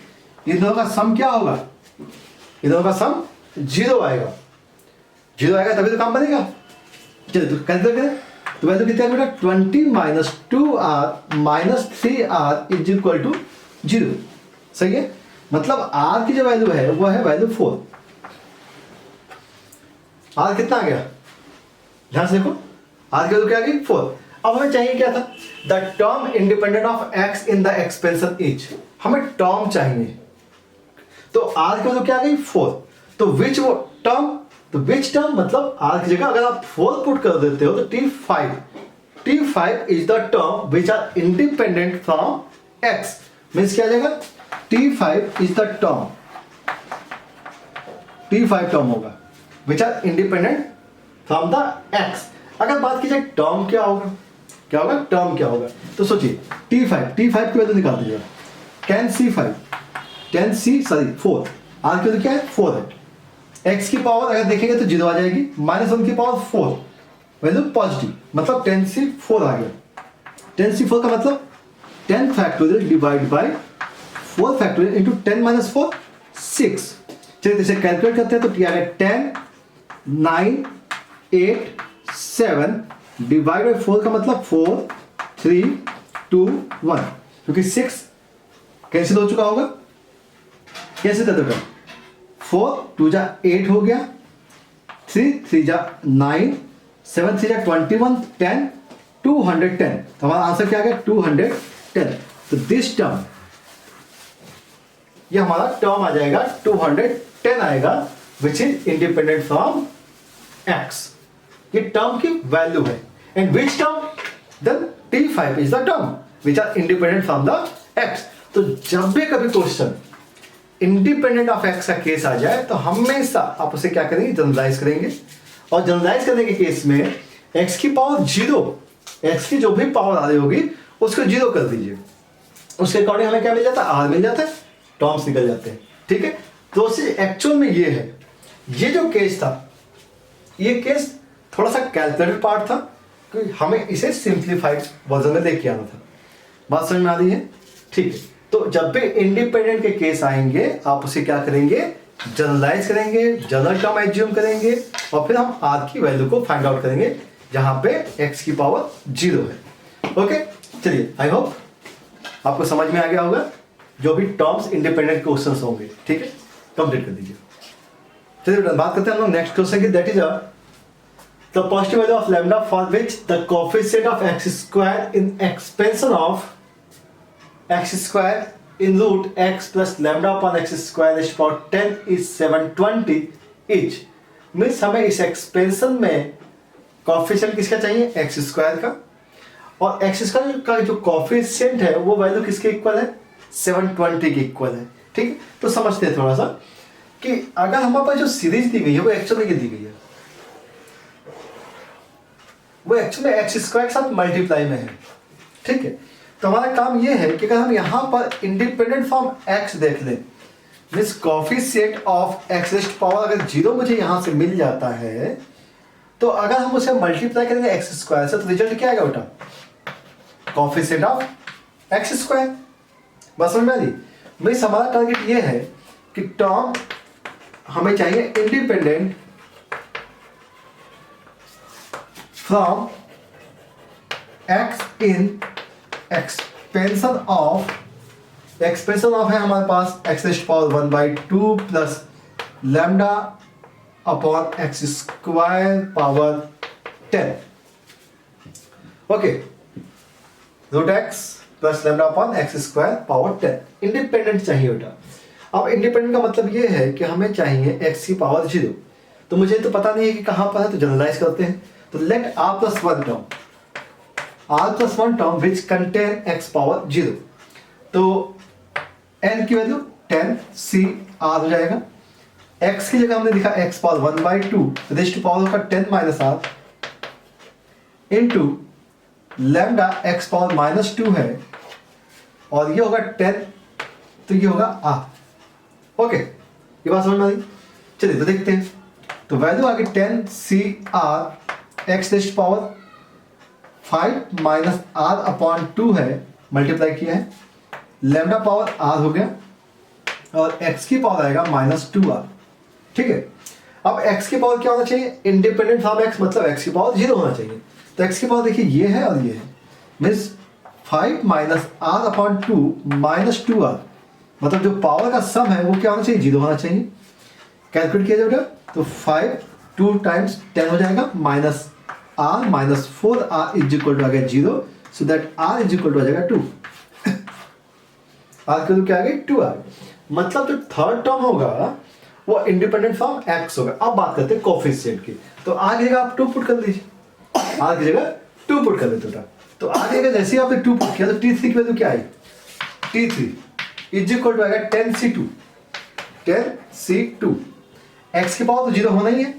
Speaker 1: इन दोनों का सम क्या होगा, इन दोनों का सम 0 आएगा, 0 आएगा तभी तो काम बनेगा। चलिए तो कैंसिल करें, तो वैल्यू कितना है बेटा 20 minus 2r minus 3r is equal to 0, सही है। मतलब r की जो वैल्यू है वो है वैल्यू 4, r कितना आ गया ध्यान से देखो, r की वैल्यू क्या आ गई 4। अब हमें चाहिए क्या था, the term independent of x in the expansion is, हमें टर्म चाहिए, तो r की वैल्यू क्या आ गई 4, तो विच वो टर्म, तो विच टर्म मतलब r की जगह अगर आप 4 पुट कर देते हो तो t5 is the term which are independent from x, means क्या आ जाएगा t5 is the term, t5 term होगा which are independent from the x। अगर बात की जाए टर्म क्या होगा, क्या होगा टर्म क्या होगा, तो सोचिए t5 की वैल्यू निकाल दीजिएगा, 4, r की वैल्यू क्या है 4 है, x की पावर अगर देखेंगे तो 0 आ जाएगी, माइनस 1 की पावर 4 वैल्यू पॉजिटिव, मतलब 10c4 आ गया, 10c4 का मतलब 10 factorial divide bye 4 factorial into 10 minus 4 6। चलिए इसे कैलकुलेट करते हैं, तो क्या है 10 9 8 7 डिवाइड बाय 4 का मतलब 4 3 2 1, क्योंकि 6 कैंसिल हो चुका होगा, कैसे कर दोगे 4 2 जा 8 हो गया, 3 3 जा 9 7 3 जा 21 10 210, तो हमारा आंसर क्या आ गया 210। तो दिस टर्म, ये हमारा टर्म आ जाएगा 210 आएगा which is independent from x, ये टर्म की वैल्यू है, and which term, then t5 is the term which are independent from the x। तो जब भी कभी क्वेश्चन इंडिपेंडेंट ऑफ x का केस आ जाए तो हमेशा आप उसे क्या करेंगे जनरलाइज करेंगे, और जनरलाइज करने के केस में x की पावर 0, x की जो भी पावर आ रही होगी उसको 0 कर दीजिए, उसके अकॉर्डिंग हमें क्या मिल जाता है r मिल जाता है, टर्म्स निकल जाते हैं, ठीक है। तो एक्चुअल में ये है, ये जो केस था ये केस थोड़ा सा कैलकुलेटेड पार्ट था, कि हमें इसे सिंप्लीफाइड वर्जन में लेके आना था, बात समझ में आ रही है, ठीक है। तो जब भी इंडिपेंडेंट के केस आएंगे आप उसे क्या करेंगे जनरलाइज करेंगे, जनरल टर्म एज्यूम करेंगे, और फिर हम r की वैल्यू को फाइंड आउट करेंगे जहां पे x की पावर 0 है। ओके चलिए, आई होप आपको समझ में आ गया होगा जो भी टर्म्स इंडिपेंडेंट क्वेश्चंस होंगे, ठीक है, कंप्लीट कर दीजिए। चलिए बेटा बात करते हैं हम लोग नेक्स्ट क्वेश्चन की, that is the positive value of lambda for which the coefficient of x square in expansion of x square in root x plus lambda upon x square raise to power 10 is 720 is. Means हमें इस expansion में coefficient किसका चाहिए, x square का, और x square का जो coefficient है वो वैल्यू किसके इक्वल है, 720 के इक्वल है। ठीक है, तो समझते हैं थोड़ा सा कि अगर हमारे पास जो सीरीज दी गई है वो एक्चुअल में दी गई है, वो एक्चुअली एक्स स्क्वायर के साथ मल्टीप्लाई में है। ठीक है, तो हमारा काम ये है कि अगर हम यहां पर इंडिपेंडेंट फॉर्म एक्स देख लें, means coefficient of x raise to power अगर 0 मुझे यहां से मिल जाता है, तो अगर हम उसे मल्टीप्लाई करेंगे एक्स स्क्वायर से तो रिजल्ट क्या आएगा बेटा, कोएफिशिएंट ऑफ एक्स स्क्वायर। बस समझ में आ रही। मीन्स हमारा टारगेट ये है कि टर्म हमें चाहिए independent from x in expansion of है हमारे पास x raise to power 1/2 plus lambda upon x square power 10। Okay, root x plus lambda upon x square power 10 independent चाहिए बेटा। अब इंडिपेंडेंट का मतलब ये है कि हमें चाहिए एक्स की पावर 0, तो मुझे तो पता नहीं है कि कहां पर है, तो जनरलाइज करते हैं। तो let are plus one term which contain x power 0, तो n की वैल्यू 10 सी आर हो जाएगा। x की जगह हमने लिखा x power 1/2 raise to power का 10 minus r into lambda x power -2 है और ये होगा 10, तो ये होगा आर। ओके, ये बात समझ में आई। चलिए तो देखते हैं, तो वैल्यू आ गई 10 C R x raise to power 5 minus r upon 2 है, मल्टीप्लाई किया है, लैम्डा पावर आर हो गया और x की पावर आएगा -2r। ठीक है, अब x की पावर क्या होना चाहिए, इंडिपेंडेंट फ्रॉम x मतलब x की पावर 0 होना चाहिए। तो x की पावर देखिए ये है और ये है, means 5 minus r upon 2 -2r, मतलब जो पावर का सम है वो क्या होना चाहिए, 0 होना चाहिए। कैलकुलेट किया जाएगा तो 5 2 टाइम्स 10 हो जाएगा minus r minus 4r is equal to आ गया 0, so that r is equal to आ जाएगा 2। आर की वैल्यू क्या आ गई 2r, मतलब जो थर्ड टर्म होगा वो इंडिपेंडेंट फ्रॉम x होगा। अब बात करते हैं कोएफिशिएंट की, तो आगे जगह आप 2 पुट कर लीजिए, आगे जगह 2 पुट कर लेते हो। तो आगे जगह जैसे ही आपने 2 पुट किया तो t3 की वैल्यू क्या आई, t3 इज इक्वल टू आएगा 10c2 x की पावर तो 0 होना ही है,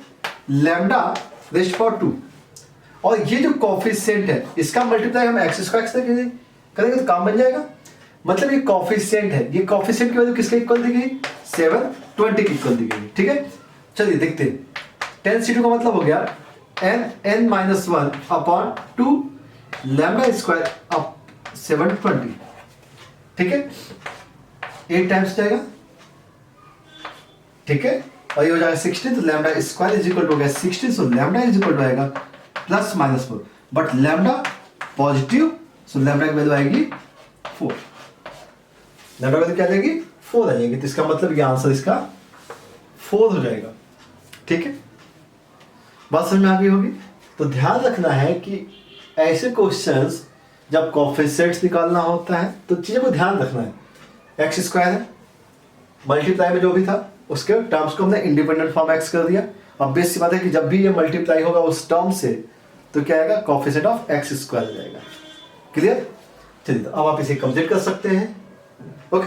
Speaker 1: लैम्डा रेज़ टू पावर 2, और ये जो कोएफिशिएंट है इसका मल्टीप्लाई हम एक्स स्क्वायर से करेंगे तो काम बन जाएगा। मतलब ये कोएफिशिएंट है, ये कोएफिशिएंट की वैल्यू किसके इक्वल दी गई, 720 की इक्वल दी गई। ठीक है, चलिए देखते हैं। 10c2 का मतलब हो गया n-1 upon 2 lambda square up 720। ठीक है, 8 टाइम्स जाएगा, ठीक है, और ये हो जाएगा 16, तो lambda square is equal to हो गया 16, so lambda is equal to आएगा +-4, but lambda positive, so lambda की वैल्यू आएगी 4। लैम्डा वैल्यू क्या आएगी 4 आ जाएगी, तो इसका मतलब ये आंसर इसका 4 हो जाएगा। ठीक है, बात समझ में आ गई होगी। तो ध्यान रखना है कि ऐसे क्वेश्चंस जब कोएफिशिएंट्स निकालना होता है तो चीज़ों को ध्यान रखना है। एक्स स्क्वायर है, मल्टीप्लाई में जो भी था उसके टर्म्स को हमने इंडिपेंडेंट फॉर्म एक्स कर दिया। अब बेस सी बात है कि जब भी ये मल्टीप्लाई होगा उस टर्म से तो क्या आएगा, कोएफिशिएंट ऑफ एक्स स्क्वायर हो जाएगा। क्लियर, चलिए तो अब आप इसे कंप्लीट कर सकते हैं। ओके,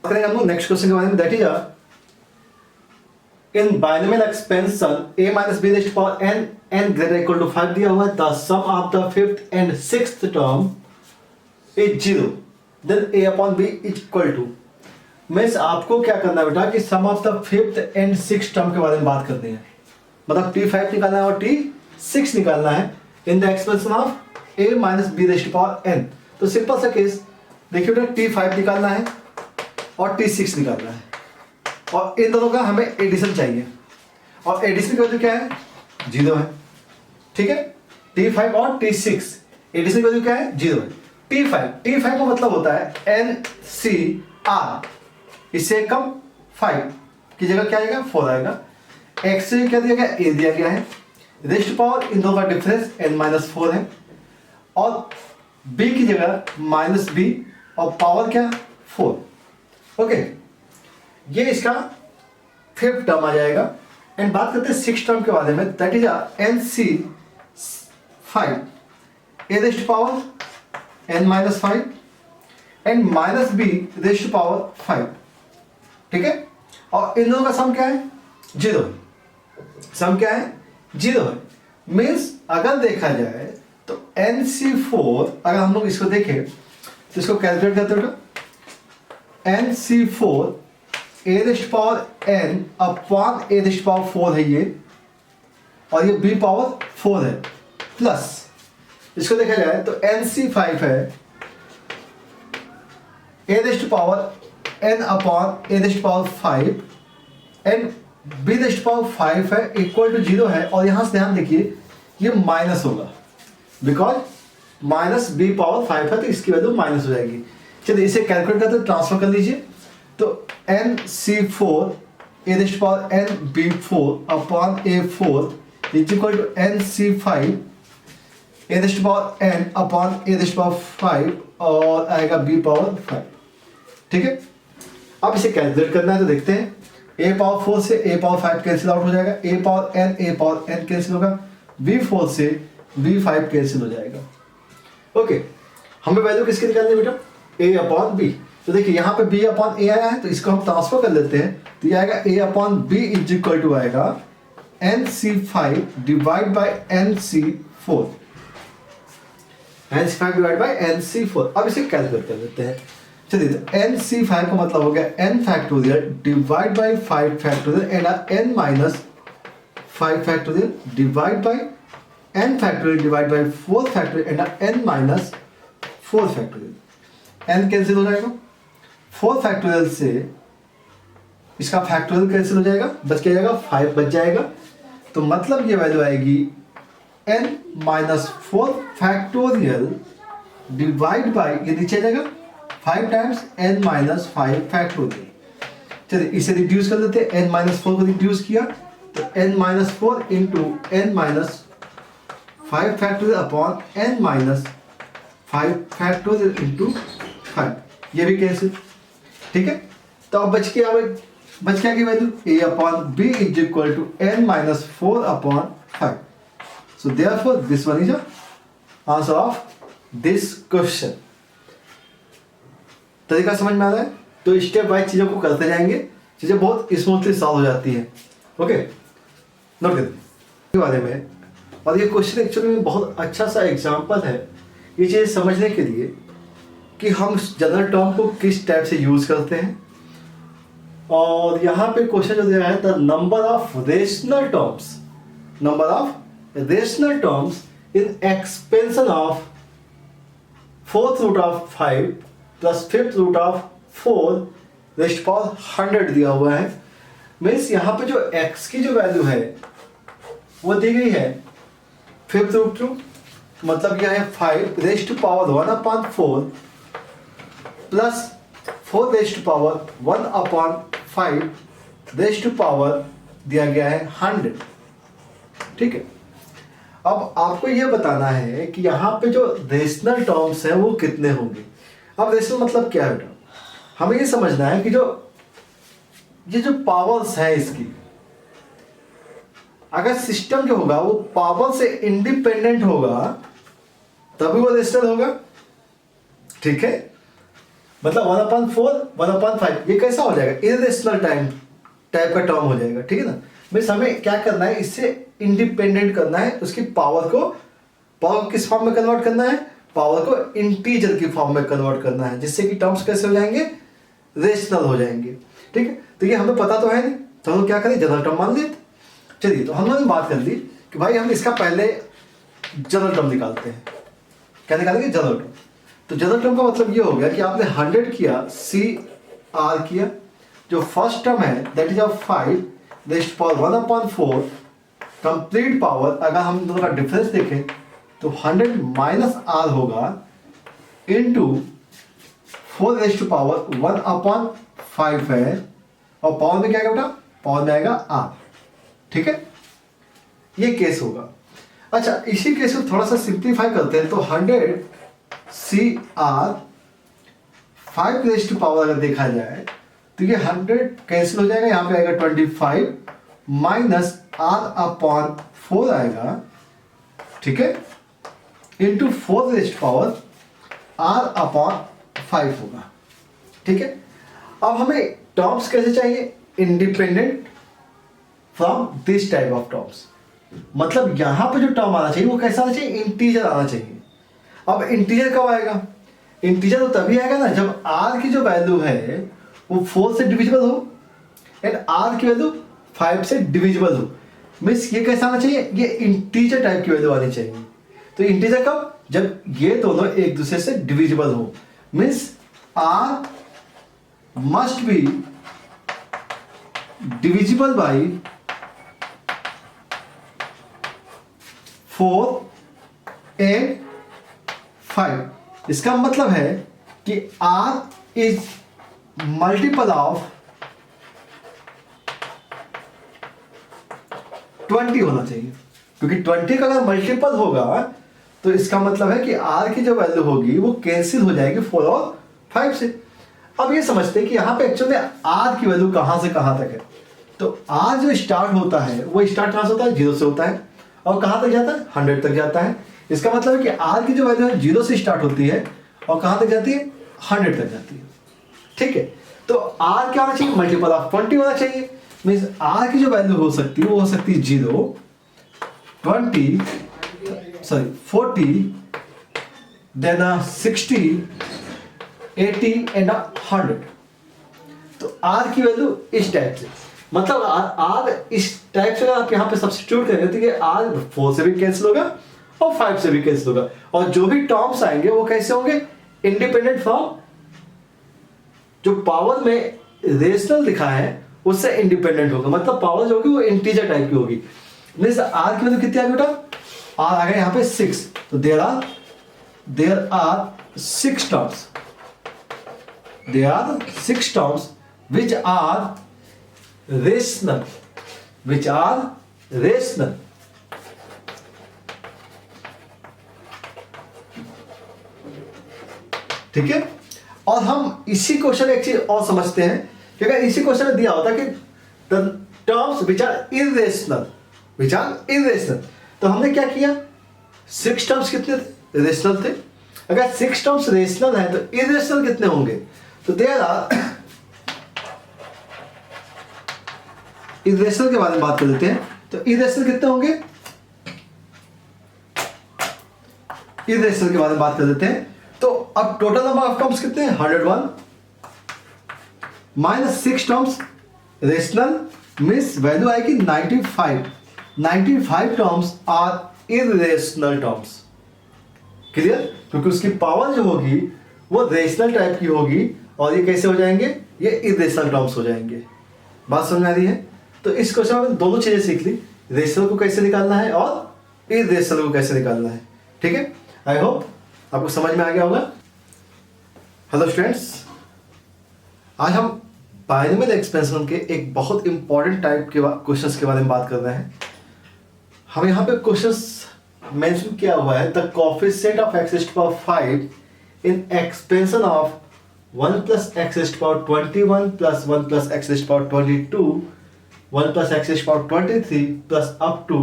Speaker 1: करेंगे हम लोग नेक्स्ट क्वेश्चन के बारे में, that is in binomial expansion a minus b raise to power n greater equal to 5 दिया हुआ है, the sum of the 5th and 6th term is 0, then a upon b is equal to. Means आपको क्या करना है बेटा कि sum of the 5th and 6th term के बारे में बात करनी है, मतलब t5 निकालना है और t6 निकालना है in the expansion of a minus b raise to power n। तो सिंपल सा केस देखिए बेटा, t5 निकालना है और t6 निकालना है, और इन दोनों का हमें एडिशन चाहिए, और एडिशन की वैल्यू क्या है, 0 है। ठीक है, t5 और t6 एडिशन की वैल्यू क्या है, 0 है। t5 का मतलब होता है NCR, इससे कम 5 की जगह क्या आएगा, 4 आएगा, एक्स से क्या दिया गया, ए दिया गया है, रेस्ट पावर इन दोनों का डिफरेंस n-4 है, और b की जगह -b और पावर क्या 4। ओके, ये इसका फिफ्थ टर्म आ जाएगा। एंड बात करते हैं सिक्स टर्म के बारे में, that is NC5 a rest power n-5 and -b rest power 5। ठीक है, और इन दोनों का सम क्या है, 0। सम क्या है, 0 है। मीन्स अगर देखा जाए तो NC4, अगर हम लोग इसको देखें तो इसको कैलकुलेट करते हो, NC4 a rest power n upon a rest power 4 है ये, और ये b पावर 4 है, प्लस इसको देखा जाए तो NC5 है a rest power n upon a rest power 5 and b rest power 5 है इक्वल टू 0 है, और यहां से ध्यान देखिए ये माइनस होगा, बिकॉज माइनस b पावर 5 है तो इसकी वैल्यू माइनस हो जाएगी। चलिए इसे कैलकुलेट करते ट्रांसफर कर लीजिए, तो NC4 a rest power n b4 upon a4 is equal to NC5 a rest power n upon a rest power 5 और आएगा b पावर 5। ठीक है, अब इसे कैलकुलेट करना है तो देखते हैं, a पावर 4 से a पावर 5 कैंसिल आउट हो जाएगा, a पावर n कैंसिल होगा, b4 से b5 कैंसिल हो जाएगा। ओके, हमें वैल्यू किसकी निकालनी है बेटा, a अपॉन b। तो देखिए यहाँ पे b अपॉन a आया है तो इसको हम ट्रांसफर कर लेते हैं, तो ये आएगा a upon b is equal to आएगा NC5 divide by NC4, NC5 divide by NC4। अब इसे कैलकुलेट कर लेते हैं। चलिए, तो NC5 का मतलब हो गया n factorial divide bye 5 factorial and n minus 5 factorial divide bye n factorial divide bye 4 factorial and n minus 4 factorial. n cancel हो जाएगा, 4 फैक्टोरियल से इसका फैक्टोरियल कैंसिल हो जाएगा, बच क्या जाएगा 5 बच जाएगा, तो मतलब ये वैल्यू आएगी n minus 4 factorial divide bye, ये नीचे जाएगा 5 टाइम्स n माइनस 5 फैक्टोरियल। चलिए इसे रिड्यूस कर देते हैं, n माइनस 4 को रिड्यूस किया तो n minus 4 into n minus 5 factorial upon n minus 5 factorial into 5, ये भी कैंसिल। ठीक है, तो अब बच गया की वैल्यू a upon b is equal to n minus 4 upon 5। So therefore this one is answer of this question. तरीका समझ में आ रहा है, तो स्टेप बाय चीजों को करते जाएंगे, चीजें बहुत स्मूथली सॉल्व हो जाती हैं। ओके, नोट करें के बारे में, और ये क्वेश्चन एक्चुअली में बहुत अच्छा सा एग्जांपल है ये चीज़ समझने के लिए कि हम जनरल टर्म को किस टाइप से यूज करते हैं। और यहाँ पे क्वेश्चन जो दिया है, the number of rational terms in expansion of 4th root of 5 plus 5th root of 4 raised power 100 दिया हुआ है। मीन्स यहाँ पे जो x की जो वैल्यू है वो दी गई है 5th रूट टू, मतलब यह है 5 rest power 1 upon 4 plus 4 raised power 1 upon 5 rest power दिया गया है 100। ठीक है, अब आपको यह बताना है कि यहाँ पे जो रेशनल टर्म्स हैं वो कितने होंगे। अब रेशनल मतलब क्या है बेटा, हमें ये समझना है कि ये जो पावर्स है इसकी, अगर सिस्टम जो होगा वो पावर से इंडिपेंडेंट होगा तभी वो रेशनल होगा। ठीक है, मतलब 1/4 1/5 ये कैसा हो जाएगा, इरेशनल टाइप का टर्म हो जाएगा। ठीक है ना, मीन्स हमें क्या करना है, इससे इंडिपेंडेंट करना है, उसकी पावर को किस फॉर्म में कन्वर्ट करना है, पावर को इंटीजर की फॉर्म में कन्वर्ट करना है, जिससे कि टर्म्स कैसे हो जाएंगे, रेशनल हो जाएंगे। ठीक है, तो ये हमें पता तो है नहीं, तो हम क्या करें, जनरल टर्म मान लेते। चलिए, तो हम लोगों ने बात कर ली कि भाई हम इसका पहले जनरल टर्म निकालते हैं। क्या निकालेंगे, जनरल टर्म। तो जनरल टर्म का मतलब ये हो गया कि आपने 100 किया, CR किया, जो फर्स्ट टर्म है that is of 5 rest power 1/4 complete power, अगर हम दोनों का डिफरेंस देखें तो 100 माइनस R होगा इनटू 4 रेस्ट पावर 1/5 है, और पावर में क्या आएगा बेटा, पावर में आएगा R। ठीक है, ये केस होगा। अच्छा, इसी केस को थोड़ा सा सिंप्लीफाई करते हैं तो 100 CR 5 रेज़ टू पावर अगर देखा जाए तो ये 100 कैंसिल हो जाएगा, यहाँ पे आएगा 25 माइनस R/4 आएगा, ठीक है, into 4 rays to power R/5 होगा, ठीक है। अब हमें टर्म्स कैसे चाहिए? Independent from this type of terms, मतलब यहां पे जो टर्म आना चाहिए वो कैसा आना चाहिए? इंटीजर आना चाहिए। अब इंटीजर कब आएगा? इंटीजर तो तभी आएगा ना जब r की जो वैल्यू है वो 4 से डिविजिबल हो एंड r की वैल्यू 5 से डिविजिबल हो। मीन्स ये कैसा आना चाहिए? ये इंटीजर टाइप की वैल्यू आनी चाहिए। तो इंटीजर कब? जब ये दोनों एक दूसरे से डिविजिबल हो। Means r must be divisible by 4 and 5। इसका मतलब है कि r इज मल्टीपल ऑफ 20 होना चाहिए, क्योंकि 20 का अगर मल्टीपल होगा तो इसका मतलब है कि r की जो वैल्यू होगी वो कैंसिल हो जाएगी 4 और 5 से। अब ये समझते हैं कि यहाँ पे एक्चुअली r की वैल्यू कहाँ से कहाँ तक है। तो r जो स्टार्ट होता है वो स्टार्ट कहाँ से होता है? 0 से होता है और कहाँ तक जाता है? 100 तक जाता है। इसका मतलब है कि r की जो वैल्यू है 0 से स्टार्ट होती है और कहाँ तक जाती है? 100 तक जाती है, ठीक है। तो r क्या होना चाहिए? मल्टीपल ऑफ 20 होना चाहिए। मीन्स r की जो वैल्यू हो सकती है वो हो सकती है 0, 40, देन 60, 80 एंड 100। तो r की वैल्यू इस टाइप से, मतलब r इस टाइप से आप यहाँ पे सब्स्टिट्यूट करेंगे तो ये r 4 से भी कैंसिल होगा और 5 से भी कैंसिल होगा, और जो भी टर्म्स आएंगे वो कैसे होंगे? इंडिपेंडेंट फ्रॉम जो पावर में रेशनल लिखा है उससे इंडिपेंडेंट होगा, मतलब पावर जो होगी वो इंटीजर टाइप की होगी। मीन्स r की वैल्यू कितनी आ गई बेटा? r आ गया यहाँ पे 6। तो there are 6 terms, there are 6 terms which are rational, ठीक है। और हम इसी क्वेश्चन एक चीज और समझते हैं कि अगर इसी क्वेश्चन में दिया होता कि the terms which are irrational, तो हमने क्या किया? 6 टर्म्स कितने थे? रेशनल थे। अगर 6 टर्म्स रेशनल है तो इरेशनल कितने होंगे? तो देयर आर, इरेशनल के बारे में बात कर लेते हैं। तो इरेशनल कितने होंगे? इरेशनल के बारे में बात कर लेते हैं। तो अब टोटल नंबर ऑफ टर्म्स कितने हैं? 101 minus 6 terms rational, means value आएगी 95। 95 terms are irrational terms. Clear? क्योंकि उसकी पावर जो होगी वो रेशनल टाइप की होगी और ये कैसे हो जाएंगे? ये इरेशनल टर्म्स हो जाएंगे। बात समझ आ रही है? तो इस क्वेश्चन में दोनों चीजें सीख ली, रेशनल को कैसे निकालना है और इरेशनल को कैसे निकालना है, ठीक है। आई होप आपको समझ में आ गया होगा। हेलो स्टूडेंट्स, आज हम बायनोमियल एक्सपेंशन के एक बहुत इंपॉर्टेंट टाइप के क्वेश्चंस के बारे में बात कर रहे हैं। हम यहाँ पे क्वेश्चंस मेंशन किया हुआ है, the coefficient of x raised to power 5 in expansion of 1 plus x raised to power 21 plus 1 plus x raised to power 22, 1 plus x raised to power 23 plus up to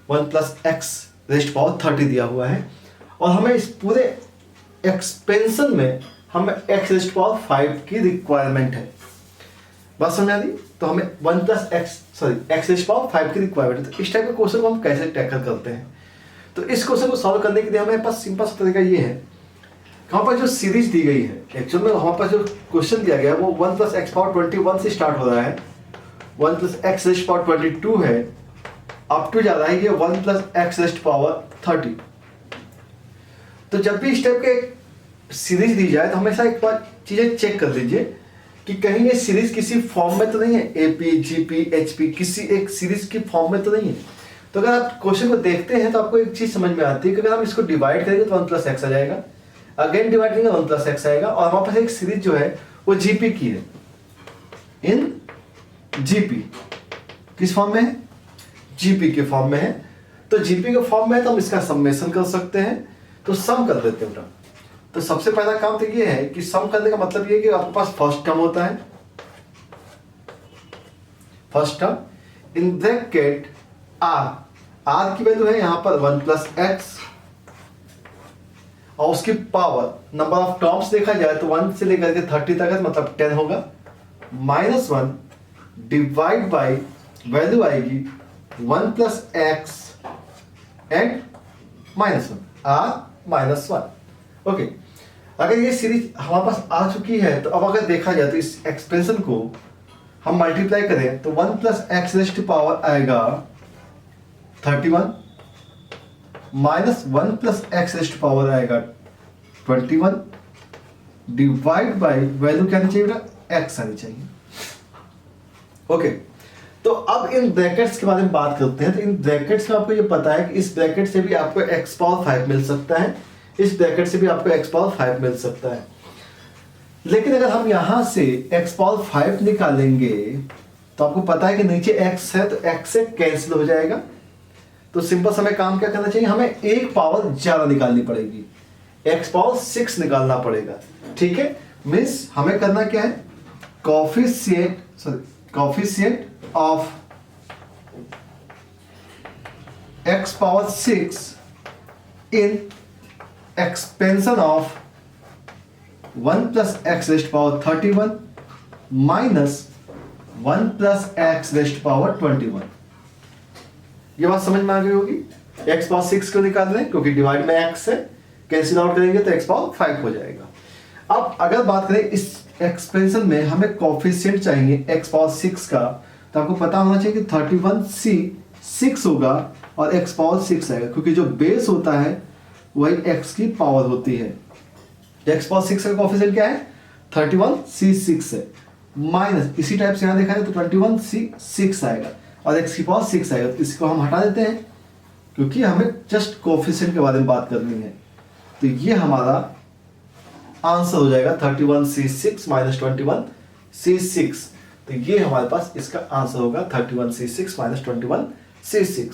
Speaker 1: 1 plus x raised to power 30 दिया हुआ है। और हमें इस पूरे expansion में हमें x raised to power 5 की रिक्वायरमेंट है। बात समझ आ रही? तो हमें 1 plus x raised to power 5 की रिक्वायरमेंट है। तो इस टाइप के क्वेश्चन को हम कैसे टैकल करते हैं? तो इस क्वेश्चन को सॉल्व करने के लिए हमारे पास सिंपल सा तरीका ये है, हमारे पास जो सीरीज दी गई है, एक्चुअल में हमारे पास जो क्वेश्चन दिया गया है वो 1 plus x power 21 से स्टार्ट हो रहा है, 1 plus x raised to power 22 है, अप टू जा रहा है ये 1 plus x raised to power 30। तो जब भी इस टाइप के सीरीज दी जाए तो हमेशा एक बार चीजें चेक कर लीजिए कि कहीं ये सीरीज किसी फॉर्म में तो नहीं है, AP, GP, HP किसी एक सीरीज की फॉर्म में तो नहीं है। तो अगर आप क्वेश्चन को देखते हैं तो आपको एक चीज समझ में आती है कि अगर हम इसको डिवाइड करेंगे तो 1 plus x आ जाएगा, अगेन डिवाइड करेंगे 1 plus x आएगा, और हमारे पास एक सीरीज जो है वो GP की है, इन GP किस फॉर्म में है? जीपी के फॉर्म में है, तो जीपी के फॉर्म में है तो हम इसका समेशन कर सकते हैं, तो सम कर देते हैं बेटा। तो सबसे पहला काम तो ये है कि सम करने का मतलब ये है कि आपके पास फर्स्ट टर्म होता है, first term in bracket r की वैल्यू है यहां पर 1 प्लस एक्स, और उसकी पावर नंबर ऑफ टर्म्स देखा जाए तो 1 से लेकर के 30 तक है, मतलब 10 होगा, -1 डिवाइड बाई वैल्यू आएगी 1 plus x and -1 r-1। Okay, अगर ये सीरीज हमारे पास आ चुकी है तो अब अगर देखा जाए तो इस एक्सप्रेशन को हम मल्टीप्लाई करें तो 1 plus x raise to power आएगा 31, -1 plus x raise to power आएगा 21, डिवाइड बाई वैल्यू क्या आनी चाहिए बेटा, एक्स आनी चाहिए। ओके, तो अब इन ब्रैकेट्स के बारे में बात करते हैं। तो इन ब्रैकेट्स में आपको ये पता है कि इस ब्रैकेट से भी आपको x पावर 5 मिल सकता है, इस ब्रैकेट से भी आपको x पावर 5 मिल सकता है। लेकिन अगर हम यहां से x पावर 5 निकालेंगे तो आपको पता है कि नीचे x है, तो x से कैंसिल हो जाएगा। तो सिंपल समय काम क्या करना चाहिए, हमें एक पावर ज्यादा निकालनी पड़ेगी, x पावर 6 निकालना पड़ेगा। ठीक है, मीन्स हमें करना क्या है, coefficient of x power 6 in expansion of 1 plus x raised power 31 minus 1 plus x raised power 21। ये बात समझ में आ गई होगी। x पावर 6 क्यों निकाल रहे हैं, क्योंकि डिवाइड में x है, कैंसिल आउट करेंगे तो x पावर 5 हो जाएगा। अब अगर बात करें इस एक्सपेंशन में हमें कोफिशिएंट चाहिए x पावर 6 का, तो आपको पता होना चाहिए कि 31c 6 होगा और x पावर 6 आएगा, क्योंकि जो बेस होता है वही x की पावर होती है। x पावर 6 का कोफिशिएंट क्या है, 31c 6 है, माइनस इसी टाइप से यहाँ देखा जाए तो 21c 6 आएगा और x की पावर 6 आएगा। तो इसको हम हटा देते हैं क्योंकि हमें जस्ट कोफिशिएंट के बारे में बात करनी है। तो ये हमारा आंसर हो जाएगा 31c6 माइनस 21c6। तो ये हमारे पास इसका आंसर होगा 31c6 माइनस 21c6।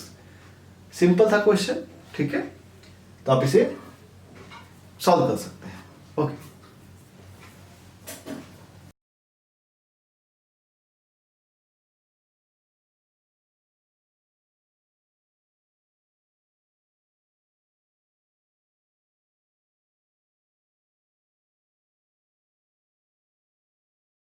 Speaker 1: सिंपल था क्वेश्चन, ठीक है, तो आप इसे सॉल्व कर सकते हैं। ओके।